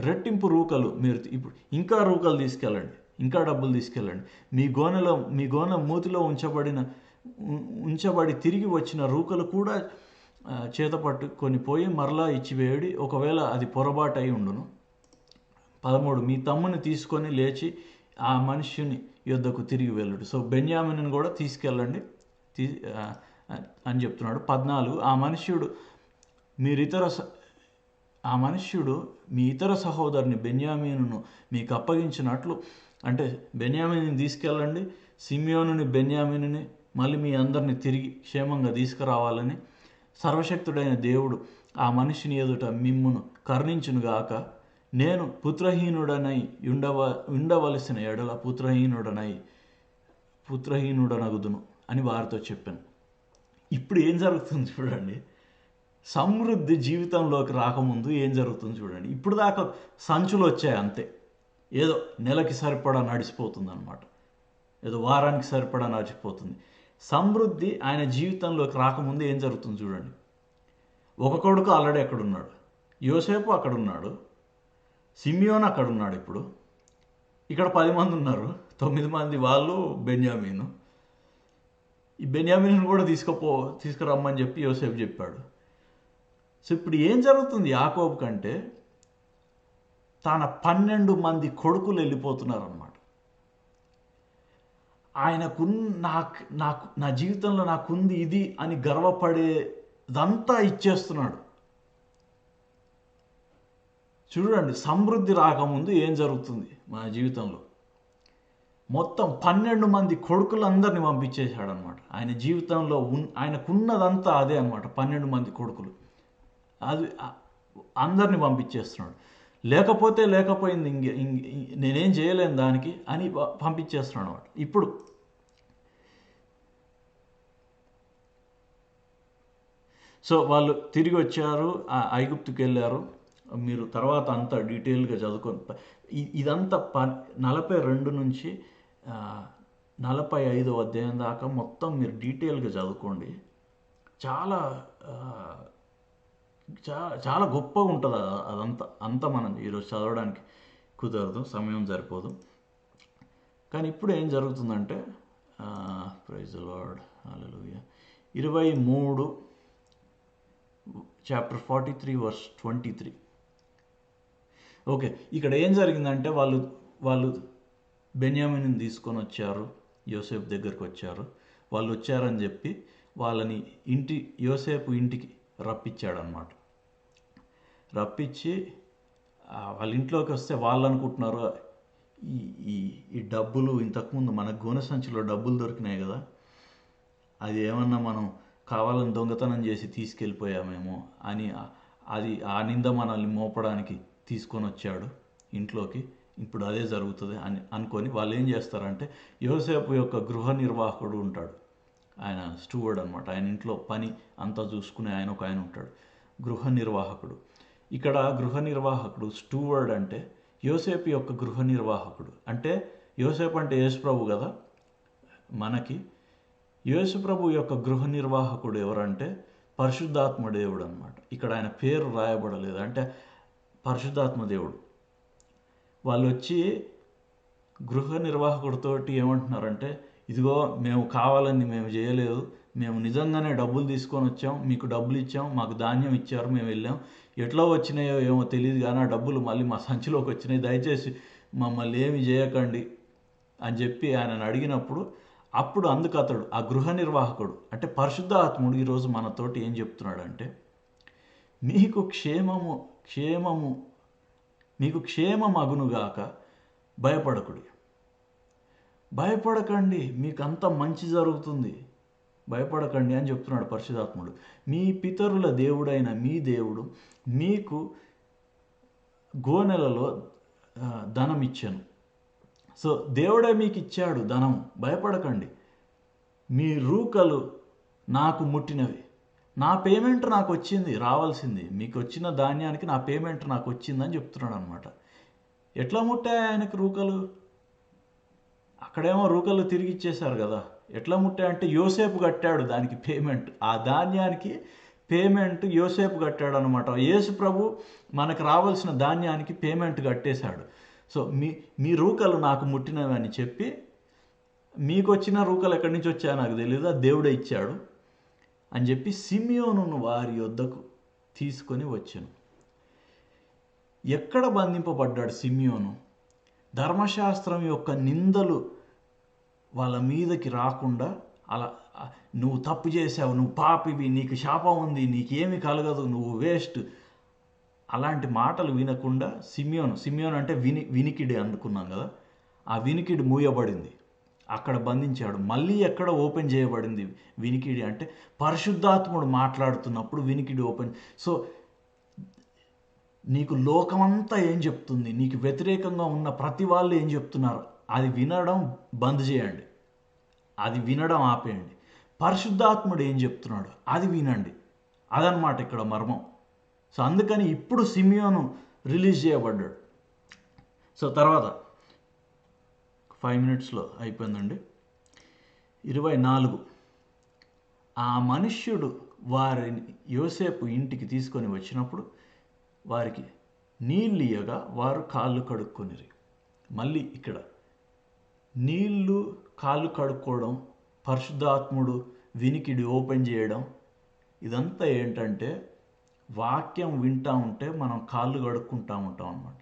రెట్టింపు రూకలు మీరు ఇప్పుడు ఇంకా రూకలు తీసుకెళ్ళండి, ఇంకా డబ్బులు తీసుకెళ్ళండి. మీ గోనె మూతిలో ఉంచబడి తిరిగి వచ్చిన రూకలు కూడా చేత పట్టుకొని పోయి మరలా ఇచ్చివేయడి, ఒకవేళ అది పొరపాటు అయి ఉండును. 13, మీ తమ్ముని తీసుకొని లేచి ఆ మనుష్యుని యొద్దకు తిరిగి వెళ్ళుడు. సో బెన్యామిని కూడా తీసుకెళ్ళండి అని చెప్తున్నాడు. 14, ఆ మనుష్యుడు మీ ఇతర సహోదరుని బెన్యామీనును మీకు అప్పగించినట్లు, అంటే బెన్యామీని తీసుకెళ్ళండి, సిమియోనుని బెన్యామీనుని మళ్ళీ మీ అందరిని తిరిగి క్షేమంగా తీసుకురావాలని సర్వశక్తుడైన దేవుడు ఆ మనిషిని ఎదుట మిమ్మును కరుణించునుగాక. నేను పుత్రహీనుడనై ఉండవలసిన ఎడల పుత్రహీనుడనగుదును అని వారితో చెప్పాను. ఇప్పుడు ఏం జరుగుతుంది చూడండి. సమృద్ధి జీవితంలోకి రాకముందు ఏం జరుగుతుంది చూడండి. ఇప్పుడు దాకా సంచులు వచ్చాయి అంతే, ఏదో నెలకి సరిపడా నడిచిపోతుంది అనమాట, ఏదో వారానికి సరిపడా నడిచిపోతుంది. సమృద్ధి ఆయన జీవితంలోకి రాకముందు ఏం జరుగుతుంది చూడండి. ఒక కొడుకు ఆల్రెడీ అక్కడున్నాడు, యోసేపు అక్కడున్నాడు, సిమియోన్ అక్కడున్నాడు. ఇప్పుడు ఇక్కడ 10 మంది ఉన్నారు, 9 మంది వాళ్ళు బెన్యామీను. ఈ బెన్యామీను కూడా తీసుకురమ్మని చెప్పి యోసేపు చెప్పాడు. సో ఇప్పుడు ఏం జరుగుతుంది యాకోబు కంటే, తన 12 మంది కొడుకులు వెళ్ళిపోతున్నారు అన్నమాట. నా జీవితంలో నాకుంది ఇది అని గర్వపడేదంతా ఇచ్చేస్తున్నాడు. చూడండి, సమృద్ధి రాకముందు ఏం జరుగుతుంది మన జీవితంలో. మొత్తం 12 మంది కొడుకులందరినీ పంపించేశాడు అనమాట. ఆయన జీవితంలో ఆయనకున్నదంతా అదే అనమాట, 12 మంది కొడుకులు. అది అందరిని పంపించేస్తున్నాడు. లేకపోయింది, నేనేం చేయలేను దానికి అని పంపించేస్తున్నాడు అనమాట. ఇప్పుడు సో వాళ్ళు తిరిగి వచ్చారు, ఐగుప్తుకి వెళ్ళారు. మీరు తర్వాత అంతా డీటెయిల్గా చదువుకొని, ఇదంతా 42 నుంచి 45వ అధ్యాయం దాకా మొత్తం మీరు డీటెయిల్గా చదువుకోండి. చాలా చాలా గొప్పగా ఉంటుంది అదంతా. మనం ఈరోజు చదవడానికి కుదరదు, సమయం సరిపోదు. కానీ ఇప్పుడు ఏం జరుగుతుందంటే, praise the Lord, hallelujah, 23 chapter 43 verse 23. Okay, ఇక్కడ ఏం జరిగిందంటే వాళ్ళు బెన్యామీని తీసుకొని వచ్చారు, యోసేపు దగ్గరికి వచ్చారు. వాళ్ళు వచ్చారని చెప్పి వాళ్ళని యోసేపు ఇంటికి రప్పించాడనమాట. రప్పించి వాళ్ళ ఇంట్లోకి వస్తే వాళ్ళు అనుకుంటున్నారు, ఈ డబ్బులు ఇంతకుముందు మన గోనె సంచిలో డబ్బులు దొరికినాయి కదా, అది ఏమన్నా మనం కావాలని దొంగతనం చేసి తీసుకెళ్ళిపోయామేమో అని ఆ నింద మనల్ని మోపడానికి తీసుకొని వచ్చాడు ఇంట్లోకి. ఇప్పుడు అదే జరుగుతుంది అని అనుకొని వాళ్ళు ఏం చేస్తారంటే, యోసేపు యొక్క గృహ నిర్వాహకుడు ఉంటాడు, ఆయన స్టూవర్డ్ అనమాట. ఆయన ఇంట్లో పని అంతా చూసుకునే ఆయన ఉంటాడు, గృహ నిర్వాహకుడు. ఇక్కడ గృహ నిర్వాహకుడు, స్టూవర్డ్ అంటే యోసేపు యొక్క గృహ నిర్వాహకుడు. అంటే యోసేపు అంటే యేసుప్రభు కదా మనకి. యేసుప్రభు యొక్క గృహ నిర్వాహకుడు ఎవరంటే పరిశుద్ధాత్మ దేవుడు అనమాట. ఇక్కడ ఆయన పేరు రాయబడలేదు, అంటే పరిశుద్ధాత్మ దేవుడు. వాళ్ళు వచ్చి గృహ నిర్వాహకుడితోటి ఏమంటున్నారంటే, ఇదిగో మేము కావాలని మేము చేయలేదు, మేము నిజంగానే డబ్బులు తీసుకొని వచ్చాం, మీకు డబ్బులు ఇచ్చాం, మాకు ధాన్యం ఇచ్చారు, మేము వెళ్ళాం, ఎట్లా వచ్చినాయో ఏమో తెలియదు కానీ ఆ డబ్బులు మళ్ళీ మా సంచిలోకి వచ్చినాయి, దయచేసి మమ్మల్ని ఏమి చేయకండి అని చెప్పి ఆయనను అడిగినప్పుడు, అప్పుడు అందుకు అతడు, ఆ గృహ నిర్వాహకుడు అంటే పరిశుద్ధాత్ముడు ఈరోజు మనతోటి ఏం చెప్తున్నాడంటే, మీకు క్షేమమగునుగాక, భయపడకండి, మీకు అంత మంచి జరుగుతుంది, భయపడకండి అని చెప్తున్నాడు పరిశుద్ధాత్ముడు. మీ పితరుల దేవుడైన మీ దేవుడు మీకు గోనెలలో ధనం ఇచ్చాను. సో దేవుడే మీకు ఇచ్చాడు ధనం, భయపడకండి. మీ రూకలు నాకు ముట్టినవి, నా పేమెంట్ నాకు వచ్చింది, రావాల్సింది, మీకు వచ్చిన ధాన్యానికి నా పేమెంట్ నాకు వచ్చిందని చెప్తున్నాడు అనమాట. ఎట్లా ముట్టాయి ఆయనకు రూకలు? అక్కడేమో రూకలు తిరిగి ఇచ్చేశారు కదా. ఎట్లా ముట్టాయంటే యోసేపు కట్టాడు దానికి పేమెంట్, ఆ ధాన్యానికి పేమెంట్ యోసేపు కట్టాడు అనమాట. యేసు ప్రభు మనకు రావాల్సిన ధాన్యానికి పేమెంట్ కట్టేశాడు. సో మీ రూకలు నాకు ముట్టినవి అని చెప్పి, మీకు వచ్చిన రూకలు ఎక్కడి నుంచి వచ్చాయో నాకు తెలియదు, ఆ దేవుడే ఇచ్చాడు అని చెప్పి సిమియోనును వారి యొద్దకు తీసుకొని వచ్చాను. ఎక్కడ బంధింపబడ్డాడు సిమియోను? ధర్మశాస్త్రం యొక్క నిందలు వాళ్ళ మీదకి రాకుండా, అలా నువ్వు తప్పు చేసావు, నువ్వు పాపివి, నీకు శాపం ఉంది, నీకేమి కలగదు, నువ్వు వేస్ట్, అలాంటి మాటలు వినకుండా సిమియోన్ అంటే వినికిడి అనుకున్నాం కదా, ఆ వినికిడి మూయబడింది, అక్కడ బంధించాడు. మళ్ళీ ఎక్కడ ఓపెన్ చేయబడింది వినికిడి అంటే పరిశుద్ధాత్ముడు మాట్లాడుతున్నప్పుడు వినికిడి ఓపెన్. సో నీకు లోకమంతా ఏం చెప్తుంది, నీకు వ్యతిరేకంగా ఉన్న ప్రతి వాళ్ళు ఏం చెప్తున్నారు, అది వినడం బంద్ చేయండి, అది వినడం ఆపేయండి. పరిశుద్ధాత్ముడు ఏం చెప్తున్నాడు అది వినండి. అదనమాట ఇక్కడ మర్మం. సో అందుకని ఇప్పుడు సిమియోను రిలీజ్ చేయబడ్డాడు. సో తర్వాత 5 minutesలో అయిపోయిందండి. 24 ఆ మనుష్యుడు వారిని యోసేపు ఇంటికి తీసుకొని వచ్చినప్పుడు వారికి నీళ్ళు ఇయ్యగా వారు కాళ్ళు కడుక్కొనిరి. మళ్ళీ ఇక్కడ నీళ్ళు, కాళ్ళు కడుక్కోవడం, పరిశుద్ధాత్ముడు వినికిడి ఓపెన్ చేయడం, ఇదంతా ఏంటంటే వాక్యం వింటూ ఉంటే మనం కాళ్ళు కడుక్కుంటూ ఉంటాం అన్నమాట.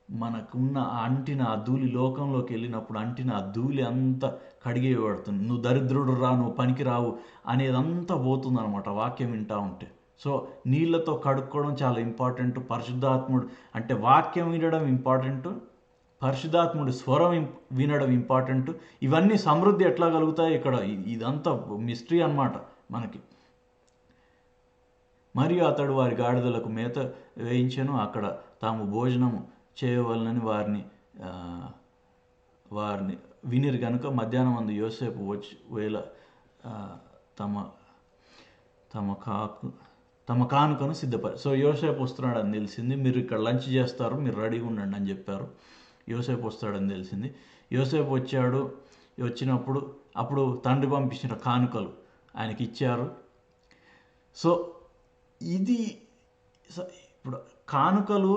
మనకున్న అంటిన ఆ ధూళి, లోకంలోకి వెళ్ళినప్పుడు అంటిన ఆ ధూళి అంతా కడిగేయబడుతుంది. నువ్వు దరిద్రుడు రా, నువ్వు పనికి రావు అనేదంతా పోతుంది అనమాట వాక్యం వింటూ ఉంటే. సో నీళ్ళతో కడుక్కోవడం చాలా ఇంపార్టెంట్. పరిశుద్ధాత్ముడు అంటే వాక్యం వినడం ఇంపార్టెంట్, పరిశుద్ధాత్ముడి స్వరం వినడం ఇంపార్టెంట్. ఇవన్నీ సమృద్ధి ఎట్లా కలుగుతాయి ఇక్కడ, ఇదంతా మిస్టరీ అన్నమాట మనకి. మరియు అతడు వారి గాడిదలకు మేత వేయించెను, అక్కడ తాము భోజనము చేయవలనని వారిని వినిరి కనుక మధ్యాహ్నం అందు యోసేపు వచ్చి వేళ తమ కానుకను సిద్ధపరి. సో యోసేపు వస్తున్నాడని తెలిసింది, మీరు ఇక్కడ లంచ్ చేస్తారు, మీరు రెడీగా ఉండండి అని చెప్పారు. యోసేపు వస్తాడని తెలిసింది. యోసేపు వచ్చినప్పుడు అప్పుడు తండ్రి పంపించిన కానుకలు ఆయనకి ఇచ్చారు. సో ఇది ఇప్పుడు కానుకలు,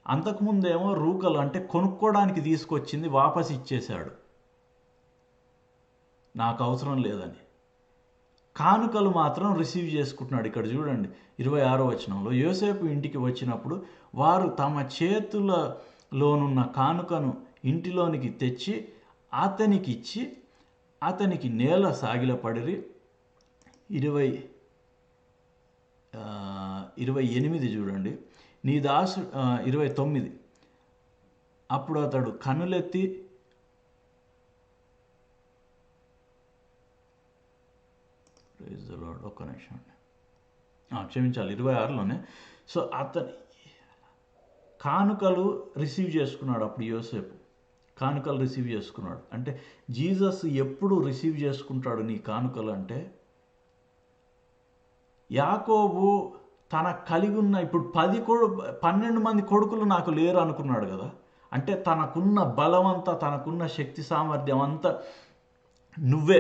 అంతకుముందేమో రూకలు అంటే కొనుక్కోవడానికి తీసుకొచ్చింది వాపస్ ఇచ్చేశాడు, నాకు అవసరం లేదని. కానుకలు మాత్రం రిసీవ్ చేసుకుంటున్నాడు. ఇక్కడ చూడండి 26వ వచనంలో, యోసేపు ఇంటికి వచ్చినప్పుడు వారు తమ చేతులలోనున్న కానుకను ఇంటిలోనికి తెచ్చి అతనికి ఇచ్చి అతనికి నేల సాగిలపడిరి. 28 చూడండి, నీ దాసు 29 అప్పుడు అతడు కన్నులెత్తి ఒక్క నిమిషం అండి, క్షమించాలి 26లోనే. సో అతని కానుకలు రిసీవ్ చేసుకున్నాడు. అప్పుడు యోసేపు కానుకలు రిసీవ్ చేసుకున్నాడు. అంటే జీసస్ ఎప్పుడు రిసీవ్ చేసుకుంటాడు నీ కానుకలు అంటే, యాకోబు తన కలిగి ఉన్న ఇప్పుడు 12 మంది కొడుకులు నాకు లేరు అనుకున్నాడు కదా. అంటే తనకున్న బలం అంతా, తనకున్న శక్తి సామర్థ్యం అంతా నువ్వే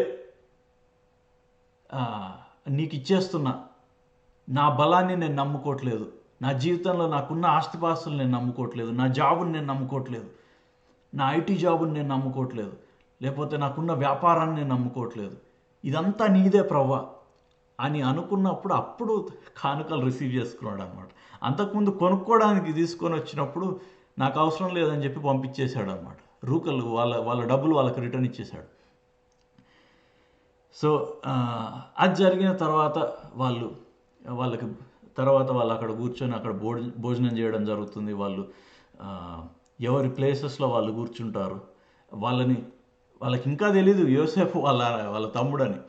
నీకు ఇచ్చేస్తున్నా, నా బలాన్ని నేను నమ్ముకోవట్లేదు, నా జీవితంలో నాకున్న ఆస్తిపాస్తులు నేను నమ్ముకోవట్లేదు, నా జాబుని నేను నమ్ముకోవట్లేదు, నా ఐటీ జాబుని నేను నమ్ముకోవట్లేదు, లేకపోతే నాకున్న వ్యాపారాన్ని నేను నమ్ముకోవట్లేదు, ఇదంతా నీదే ప్రభువా అని అనుకున్నప్పుడు అప్పుడు కానుకలు రిసీవ్ చేసుకున్నాడు అనమాట. అంతకుముందు కొనుక్కోవడానికి తీసుకొని వచ్చినప్పుడు నాకు అవసరం లేదని చెప్పి పంపించేశాడు అనమాట. రూకలు వాళ్ళ డబ్బులు వాళ్ళకి రిటర్న్ ఇచ్చేశాడు. సో అది జరిగిన తర్వాత వాళ్ళు అక్కడ కూర్చొని అక్కడ భోజనం చేయడం జరుగుతుంది. వాళ్ళు ఎవరి ప్లేసెస్లో వాళ్ళు కూర్చుంటారు. వాళ్ళకి ఇంకా తెలీదు యోసేపు వాళ్ళ తమ్ముడని.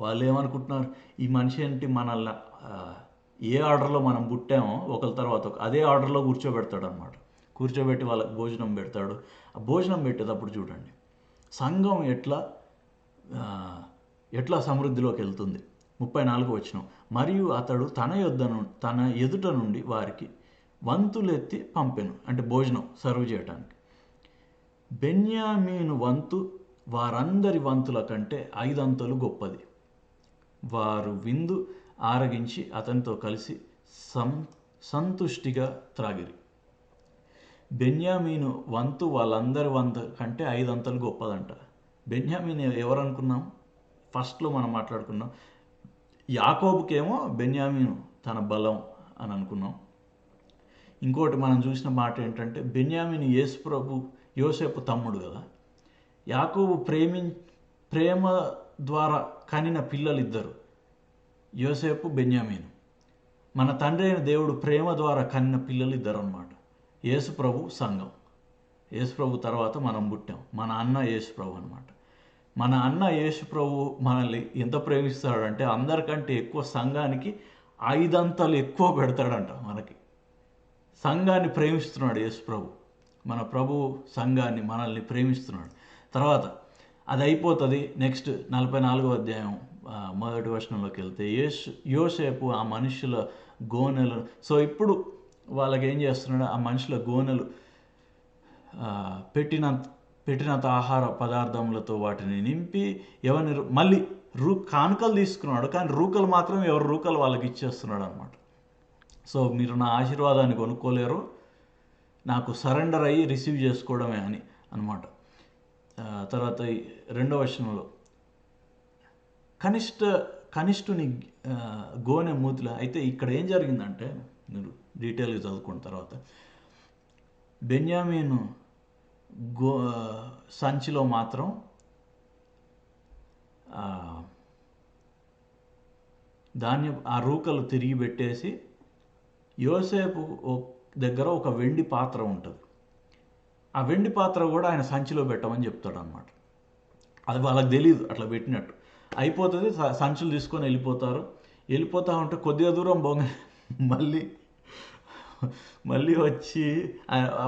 వాళ్ళు ఏమనుకుంటున్నారు, ఈ మనిషి ఏంటి మనల్ని ఏ ఆర్డర్లో మనం పుట్టామో ఒకరి తర్వాత అదే ఆర్డర్లో కూర్చోబెడతాడు అనమాట. కూర్చోబెట్టి వాళ్ళకి భోజనం పెడతాడు. ఆ భోజనం పెట్టేటప్పుడు చూడండి సంఘం ఎట్లా సమృద్ధిలోకి వెళ్తుంది. 34 వచనం, మరియు అతడు తన ఎదుట నుండి వారికి వంతులెత్తి పంపెను, అంటే భోజనం సర్వ్ చేయడానికి. బెన్యామీను వంతు వారందరి వంతుల కంటే 5 అంతలు గొప్పది. వారు విందు ఆరగించి అతనితో కలిసి సంతుష్టిగా త్రాగిరి. బెన్యామీను వంతు వాళ్ళందరి వంతు కంటే 5 అంతలు గొప్పదంట. బెన్యామీను ఎవరు అనుకున్నాం? ఫస్ట్లో మనం మాట్లాడుకున్నాం. యాకోబుకేమో బెన్యామీను తన బలం అని అనుకున్నాం. ఇంకోటి మనం చూసిన మాట ఏంటంటే బెన్యామీను యోసేపు తమ్ముడు కదా. యాకోబు ప్రేమ ద్వారా కనిన పిల్లలిద్దరు, యోసేపు, బెన్యామీను. మన తండ్రి అయిన దేవుడు ప్రేమ ద్వారా కనిన పిల్లలు ఇద్దరు అనమాట. యేసుప్రభు, సంఘం. యేసుప్రభు తర్వాత మనం పుట్టాం. మన అన్న యేసుప్రభు అనమాట. మన అన్న యేసుప్రభు మనల్ని ఎంత ప్రేమిస్తాడంటే అందరికంటే ఎక్కువ సంఘానికి 5 అంతలు ఎక్కువ పెడతాడంట. మనకి సంఘాన్ని ప్రేమిస్తున్నాడు యేసుప్రభు. మన ప్రభు సంఘాన్ని, మనల్ని ప్రేమిస్తున్నాడు. తర్వాత అది అయిపోతుంది. నెక్స్ట్ 44వ అధ్యాయం మొదటి వచనంలోకి వెళ్తే యోసేపు ఆ మనుషుల గోనెలు, సో ఇప్పుడు వాళ్ళకి ఏం చేస్తున్నాడు, ఆ మనుషుల గోనెలు పెట్టినంత ఆహార పదార్థములతో వాటిని నింపి మళ్ళీ కానుకలు తీసుకున్నాడు. కానీ రూకలు మాత్రం ఎవరు రూకలు వాళ్ళకి ఇచ్చేస్తున్నాడు అనమాట. సో మీరు నా ఆశీర్వాదాన్ని కొనుక్కోలేరు, నాకు సరెండర్ అయ్యి రిసీవ్ చేసుకోవడమే అని అనమాట. తర్వాత 2వ వచనంలో కనిష్ఠుని గోనె మూతిలో. అయితే ఇక్కడ ఏం జరిగిందంటే మీరు డీటెయిల్గా చదువుకున్న తర్వాత బెన్యామీను సంచిలో మాత్రం ఆ రూకలు తిరిగి పెట్టేసి యోసేపు దగ్గర ఒక వెండి పాత్ర ఉంటుంది. ఆ వెండి పాత్ర కూడా ఆయన సంచిలో పెట్టమని చెప్తాడు అనమాట. అది వాళ్ళకి తెలియదు అట్లా పెట్టినట్టు. అయిపోతుంది, సంచులు తీసుకొని వెళ్ళిపోతా ఉంటే కొద్దిగా దూరం మళ్ళీ వచ్చి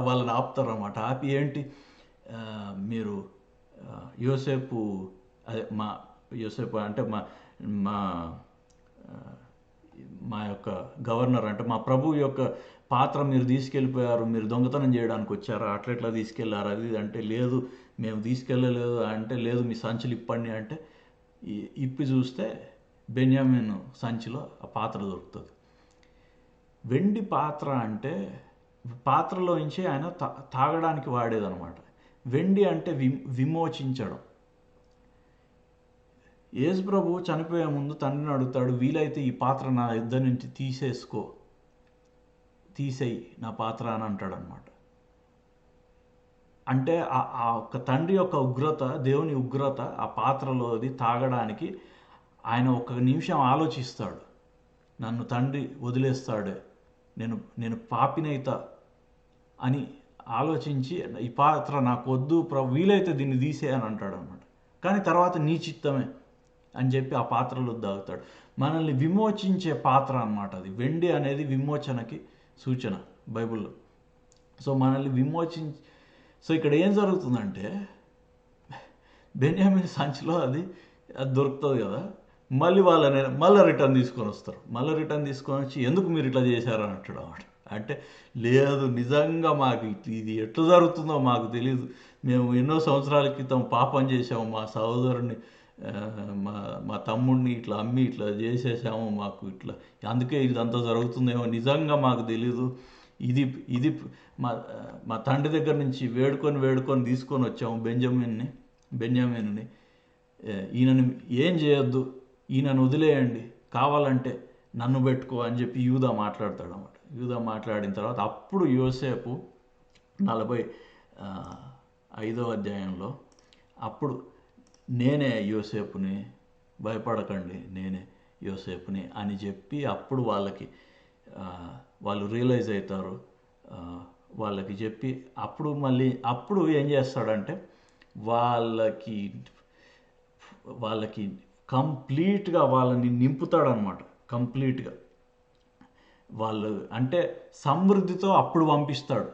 వాళ్ళని ఆపుతారు అన్నమాట. ఆపి ఏంటి, మీరు యోసేపు అంటే మా యొక్క గవర్నర్ అంటే మా ప్రభు యొక్క పాత్ర మీరు తీసుకెళ్ళిపోయారు, మీరు దొంగతనం చేయడానికి వచ్చారా, అట్లా తీసుకెళ్లారు అది అంటే లేదు మేము తీసుకెళ్ళలేదు అంటే లేదు మీ సంచులు ఇప్పండి అంటే ఇప్పి చూస్తే బెన్యామీను సంచిలో ఆ పాత్ర దొరుకుతుంది. వెండి పాత్ర అంటే పాత్రలోంచి ఆయన తాగడానికి వాడేదనమాట. వెండి అంటే విమోచించడం. యేసు ప్రభు చనిపోయే ముందు తండ్రిని అడుగుతాడు, వీలైతే ఈ పాత్ర నా ఇద్దరి నుంచి తీసేయి నా పాత్ర అని అంటాడు అనమాట. అంటే ఆ ఒక్క తండ్రి యొక్క ఉగ్రత, దేవుని ఉగ్రత ఆ పాత్రలోది తాగడానికి ఆయన 1 నిమిషం ఆలోచిస్తాడు. నన్ను తండ్రి వదిలేస్తాడే, నేను పాపినైతా అని ఆలోచించి ఈ పాత్ర నాకు వద్దు వీలైతే దీన్ని తీసేయని అంటాడు అనమాట. కానీ తర్వాత నీ చిత్తమే అని చెప్పి ఆ పాత్రలో తాగుతాడు. మనల్ని విమోచించే పాత్ర అనమాట అది. వెండి అనేది విమోచనకి సూచన బైబిల్లో. సో మనల్ని సో ఇక్కడ ఏం జరుగుతుందంటే బెన్యామీను సంచిలో అది దొరుకుతుంది కదా, మళ్ళీ రిటర్న్ తీసుకొని వస్తారు. రిటర్న్ తీసుకొని వచ్చి ఎందుకు మీరు ఇట్లా చేశారని అంటాడు అన్నమాట. అంటే లేదు, నిజంగా మాకు ఇది ఎట్లా జరుగుతుందో మాకు తెలియదు, మేము ఎన్నో సంవత్సరాల క్రితం పాపం చేసాము, మా సహోదరుని మా తమ్ముడిని ఇట్లా అమ్మి ఇట్లా చేసేసాము, మాకు ఇట్లా అందుకే ఇదంతా జరుగుతుందేమో, నిజంగా మాకు తెలీదు, ఇది మా తండ్రి దగ్గర నుంచి వేడుకొని తీసుకొని వచ్చాము బెన్యామీనుని, ఈయనని ఏం చేయొద్దు, ఈయనను వదిలేయండి, కావాలంటే నన్ను పెట్టుకో అని చెప్పి యూదా మాట్లాడతాడు అన్నమాట. యూదా మాట్లాడిన తర్వాత అప్పుడు యోసేపు 45వ అధ్యాయంలో అప్పుడు నేనే యోసేపుని, భయపడకండి నేనే యోసేపుని అని చెప్పి అప్పుడు వాళ్ళు రియలైజ్ అవుతారు. వాళ్ళకి చెప్పి అప్పుడు ఏం చేస్తాడంటే వాళ్ళకి కంప్లీట్గా వాళ్ళని నింపుతాడనమాట. కంప్లీట్గా వాళ్ళు అంటే సమృద్ధితో అప్పుడు పంపిస్తాడు.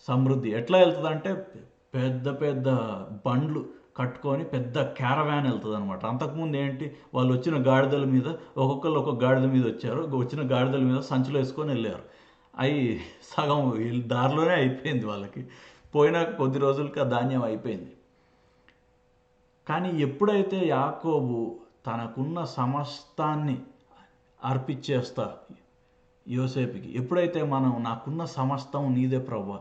సమృద్ధి ఎట్లా వెళ్తుందంటే పెద్ద పెద్ద బండ్లు కట్టుకొని పెద్ద క్యారవాన్ వెళ్తుంది అనమాట. అంతకుముందు ఏంటి, వాళ్ళు వచ్చిన గాడిదల మీద ఒక్కొక్కరు ఒక్కొక్క గాడిద మీద వచ్చారు, వచ్చిన గాడిదల మీద సంచులు వేసుకొని వెళ్ళారు. అవి సగం దారిలోనే అయిపోయింది, వాళ్ళకి పోయినాక కొద్ది రోజులకి ఆ ధాన్యం అయిపోయింది. కానీ ఎప్పుడైతే యాకోబు తనకున్న సమస్తాన్ని అర్పించేస్తా యోసేపుకి. ఎప్పుడైతే మనం నాకున్న సమస్తం నీదే ప్రభువా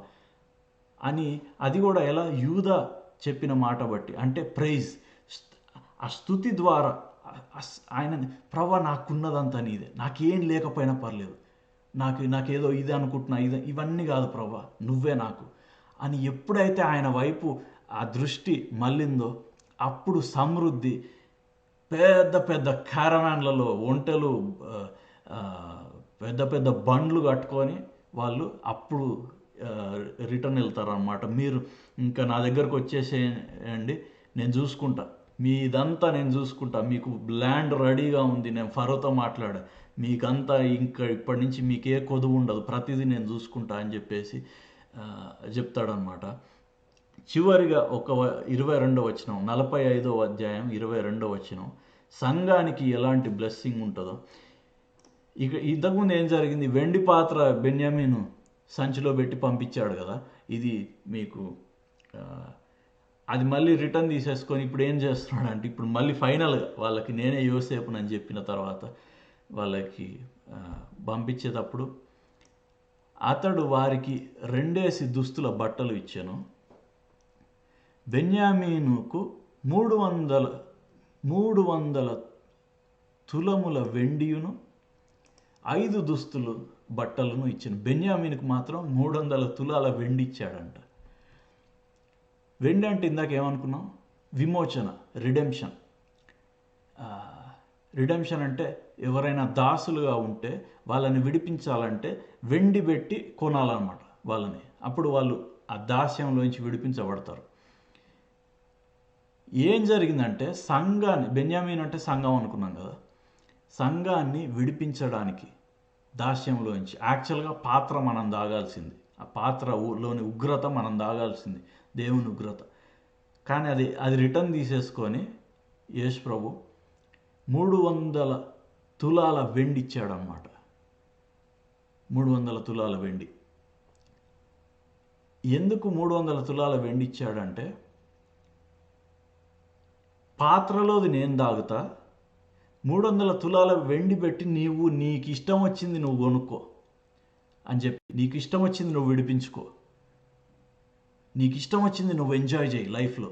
అని, అది కూడా ఎలా, యూదా చెప్పిన మాట బట్టి, అంటే ప్రైజ్, ఆ స్తుతి ద్వారా ఆయన, ప్రభువా నాకున్నదంతా నీదే, నాకేం లేకపోయినా పర్లేదు, నాకేదో ఇది అనుకుంటున్నా, ఇవన్నీ కాదు ప్రభువా, నువ్వే నాకు అని ఎప్పుడైతే ఆయన వైపు ఆ దృష్టి మళ్ళిందో, అప్పుడు సమృద్ధి, పెద్ద పెద్ద క్యారవాన్లలో ఒంటెలు, పెద్ద పెద్ద బండ్లు కట్టుకొని వాళ్ళు అప్పుడు రిటర్న్ వెళ్తారనమాట. మీరు ఇంకా నా దగ్గరకు వచ్చేసేయండి, నేను చూసుకుంటా, మీదంతా నేను చూసుకుంటా, మీకు ల్యాండ్ రెడీగా ఉంది, నేను ఫరోతో మాట్లాడా, మీకంతా ఇంకా ఇప్పటి నుంచి మీకే కొదువు ఉండదు, ప్రతిదీ నేను చూసుకుంటా అని చెప్పేసి చెప్తాడనమాట. చివరిగా 22వ వచనం, 45వ అధ్యాయం 22వ వచనం, సంఘానికి ఎలాంటి బ్లెస్సింగ్ ఉంటుందో. ఇక ఇంతకుముందు ఏం జరిగింది, వెండి పాత్ర బెన్యామీను సంచిలో పెట్టి పంపించాడు కదా, ఇది మీకు అది మళ్ళీ రిటర్న్ తీసేసుకొని ఇప్పుడు ఏం చేస్తున్నాడు అంటే, ఇప్పుడు మళ్ళీ ఫైనల్గా వాళ్ళకి నేనే యోసేపునని చెప్పిన తర్వాత వాళ్ళకి పంపించేటప్పుడు అతడు వారికి 2 దుస్తుల బట్టలు ఇచ్చాను. బెన్యామీనుకు 300 తులముల వెండియును 5 దుస్తులు బట్టలను ఇచ్చాను. బెన్యామీనుకు మాత్రం 300 తులాల వెండి ఇచ్చాడంట. వెండి అంటే ఇందాక ఏమనుకున్నాం, విమోచన, రిడెంప్షన్. రిడెంప్షన్ అంటే ఎవరైనా దాసులుగా ఉంటే వాళ్ళని విడిపించాలంటే వెండి పెట్టి కొనాలన్నమాట వాళ్ళని, అప్పుడు వాళ్ళు ఆ దాస్యంలోంచి విడిపించబడతారు. ఏం జరిగిందంటే సంఘాన్ని, బెన్యామీన్ అంటే సంఘం అనుకున్నాం కదా, సంఘాన్ని విడిపించడానికి దాస్యంలోంచి, యాక్చువల్గా పాత్ర మనం తాగాల్సింది, ఆ పాత్రలోని ఉగ్రత మనం తాగాల్సింది, దేవుని ఉగ్రత, కానీ అది రిటర్న్ తీసేసుకొని యేసు ప్రభు 300 తులాల వెండి ఇచ్చాడనమాట. 300 తులాల వెండి. ఎందుకు 300 తులాల వెండి ఇచ్చాడంటే, పాత్రలోది నేను తాగుతా, 300 తులాల వెండి పెట్టి నీకు ఇష్టం వచ్చింది నువ్వు కొనుక్కో అని చెప్పి, నీకు ఇష్టం వచ్చింది నువ్వు విడిపించుకో, నీకు ఇష్టం వచ్చింది నువ్వు ఎంజాయ్ చేయి లైఫ్లో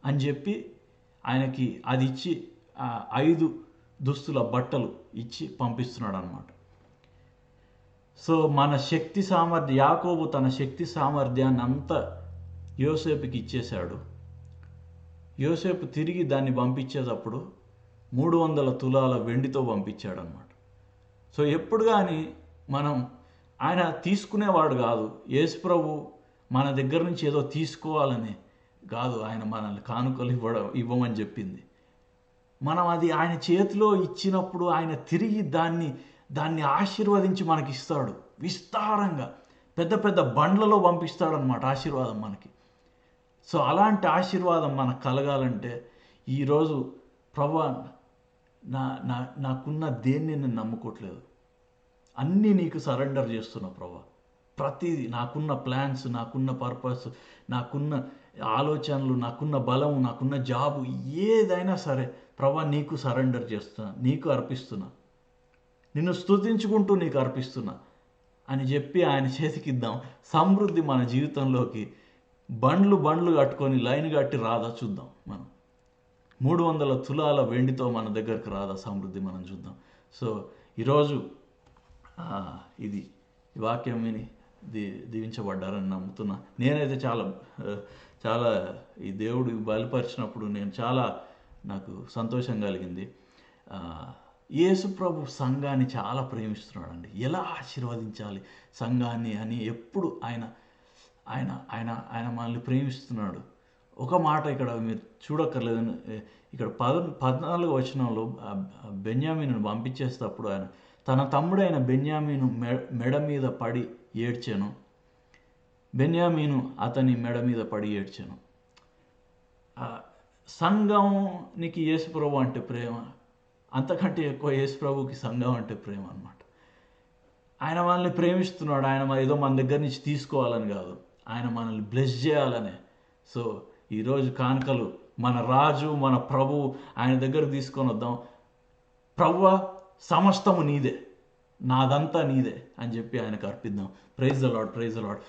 అని చెప్పి ఆయనకి అది ఇచ్చి 5 దుస్తుల బట్టలు ఇచ్చి పంపిస్తున్నాడు అనమాట. సో మన శక్తి సామర్థ్యం, యాకోబు తన శక్తి సామర్థ్యాన్ని అంతా యోసేపుకి ఇచ్చేశాడు. యోసేపు తిరిగి దాన్ని పంపించేటప్పుడు 300 తులాల వెండితో పంపించాడు అనమాట. సో ఎప్పుడు కానీ మనం, ఆయన తీసుకునేవాడు కాదు, యేసు ప్రభు మన దగ్గర నుంచి ఏదో తీసుకోవాలని కాదు ఆయన మనల్ని కానుకలు ఇవ్వమని చెప్పింది. మనం అది ఆయన చేతిలో ఇచ్చినప్పుడు ఆయన తిరిగి దాన్ని ఆశీర్వదించి మనకి ఇస్తాడు, విస్తారంగా పెద్ద పెద్ద బండ్లలో పంపిస్తాడనమాట ఆశీర్వాదం మనకి. సో అలాంటి ఆశీర్వాదం మనకు కలగాలంటే ఈరోజు ప్రభువా నాకున్న దేన్ని నేను నమ్ముకోవట్లేదు, అన్నీ నీకు సరెండర్ చేస్తున్నా ప్రభువా, ప్రతిదీ, నాకున్న ప్లాన్స్, నాకున్న పర్పస్, నాకున్న ఆలోచనలు, నాకున్న బలము, నాకున్న జాబు, ఏదైనా సరే ప్రభువా నీకు సరెండర్ చేస్తున్నా, నీకు అర్పిస్తున్నా, నిన్ను స్తుతించుకుంటూ నీకు అర్పిస్తున్నా అని చెప్పి ఆయన చేతికిద్దాం. సమృద్ధి మన జీవితంలోకి బండ్లు కట్టుకొని లైన్ కట్టి రాదా చూద్దాం. మనం 300 తులాల వెండితో మన దగ్గరకు రాదా సమృద్ధి, మనం చూద్దాం. సో ఈరోజు ఇది వాక్యం విని దీవించబడ్డారని నమ్ముతున్నా. నేనైతే చాలా ఈ దేవుడు బయలుపరిచినప్పుడు నాకు సంతోషం కలిగింది. యేసు ప్రభు సంఘాన్ని చాలా ప్రేమిస్తున్నాడండి. ఎలా ఆశీర్వదించాలి సంఘాన్ని అని ఎప్పుడు ఆయన మనల్ని ప్రేమిస్తున్నాడు. ఒక మాట ఇక్కడ మీరు చూడక్కర్లేదు, ఇక్కడ 14వ వచనంలో బెన్యామీనును పంపించేటప్పుడు ఆయన తన తమ్ముడైన బెన్యామీను మెడ మీద పడి ఏడ్చాను, బెన్యామీను అతని మెడ మీద పడి ఏడ్చాను. సంఘంనికి యేసుప్రభు అంటే ప్రేమ, అంతకంటే ఎక్కువ యేసుప్రభుకి సంఘం అంటే ప్రేమ అన్నమాట. ఆయన మనల్ని ప్రేమిస్తున్నాడు. ఆయన ఏదో మన దగ్గర నుంచి తీసుకోవాలని కాదు, ఆయన మనల్ని బ్లెస్ చేయాలనే. సో ఈరోజు కానుకలు మన రాజు, మన ప్రభు ఆయన దగ్గర తీసుకొని వద్దాం. ప్రభువా, సమస్తము నీదే, నాదంతా నీదే అని చెప్పి ఆయనకు అర్పిద్దాం. Praise the Lord, praise the lord.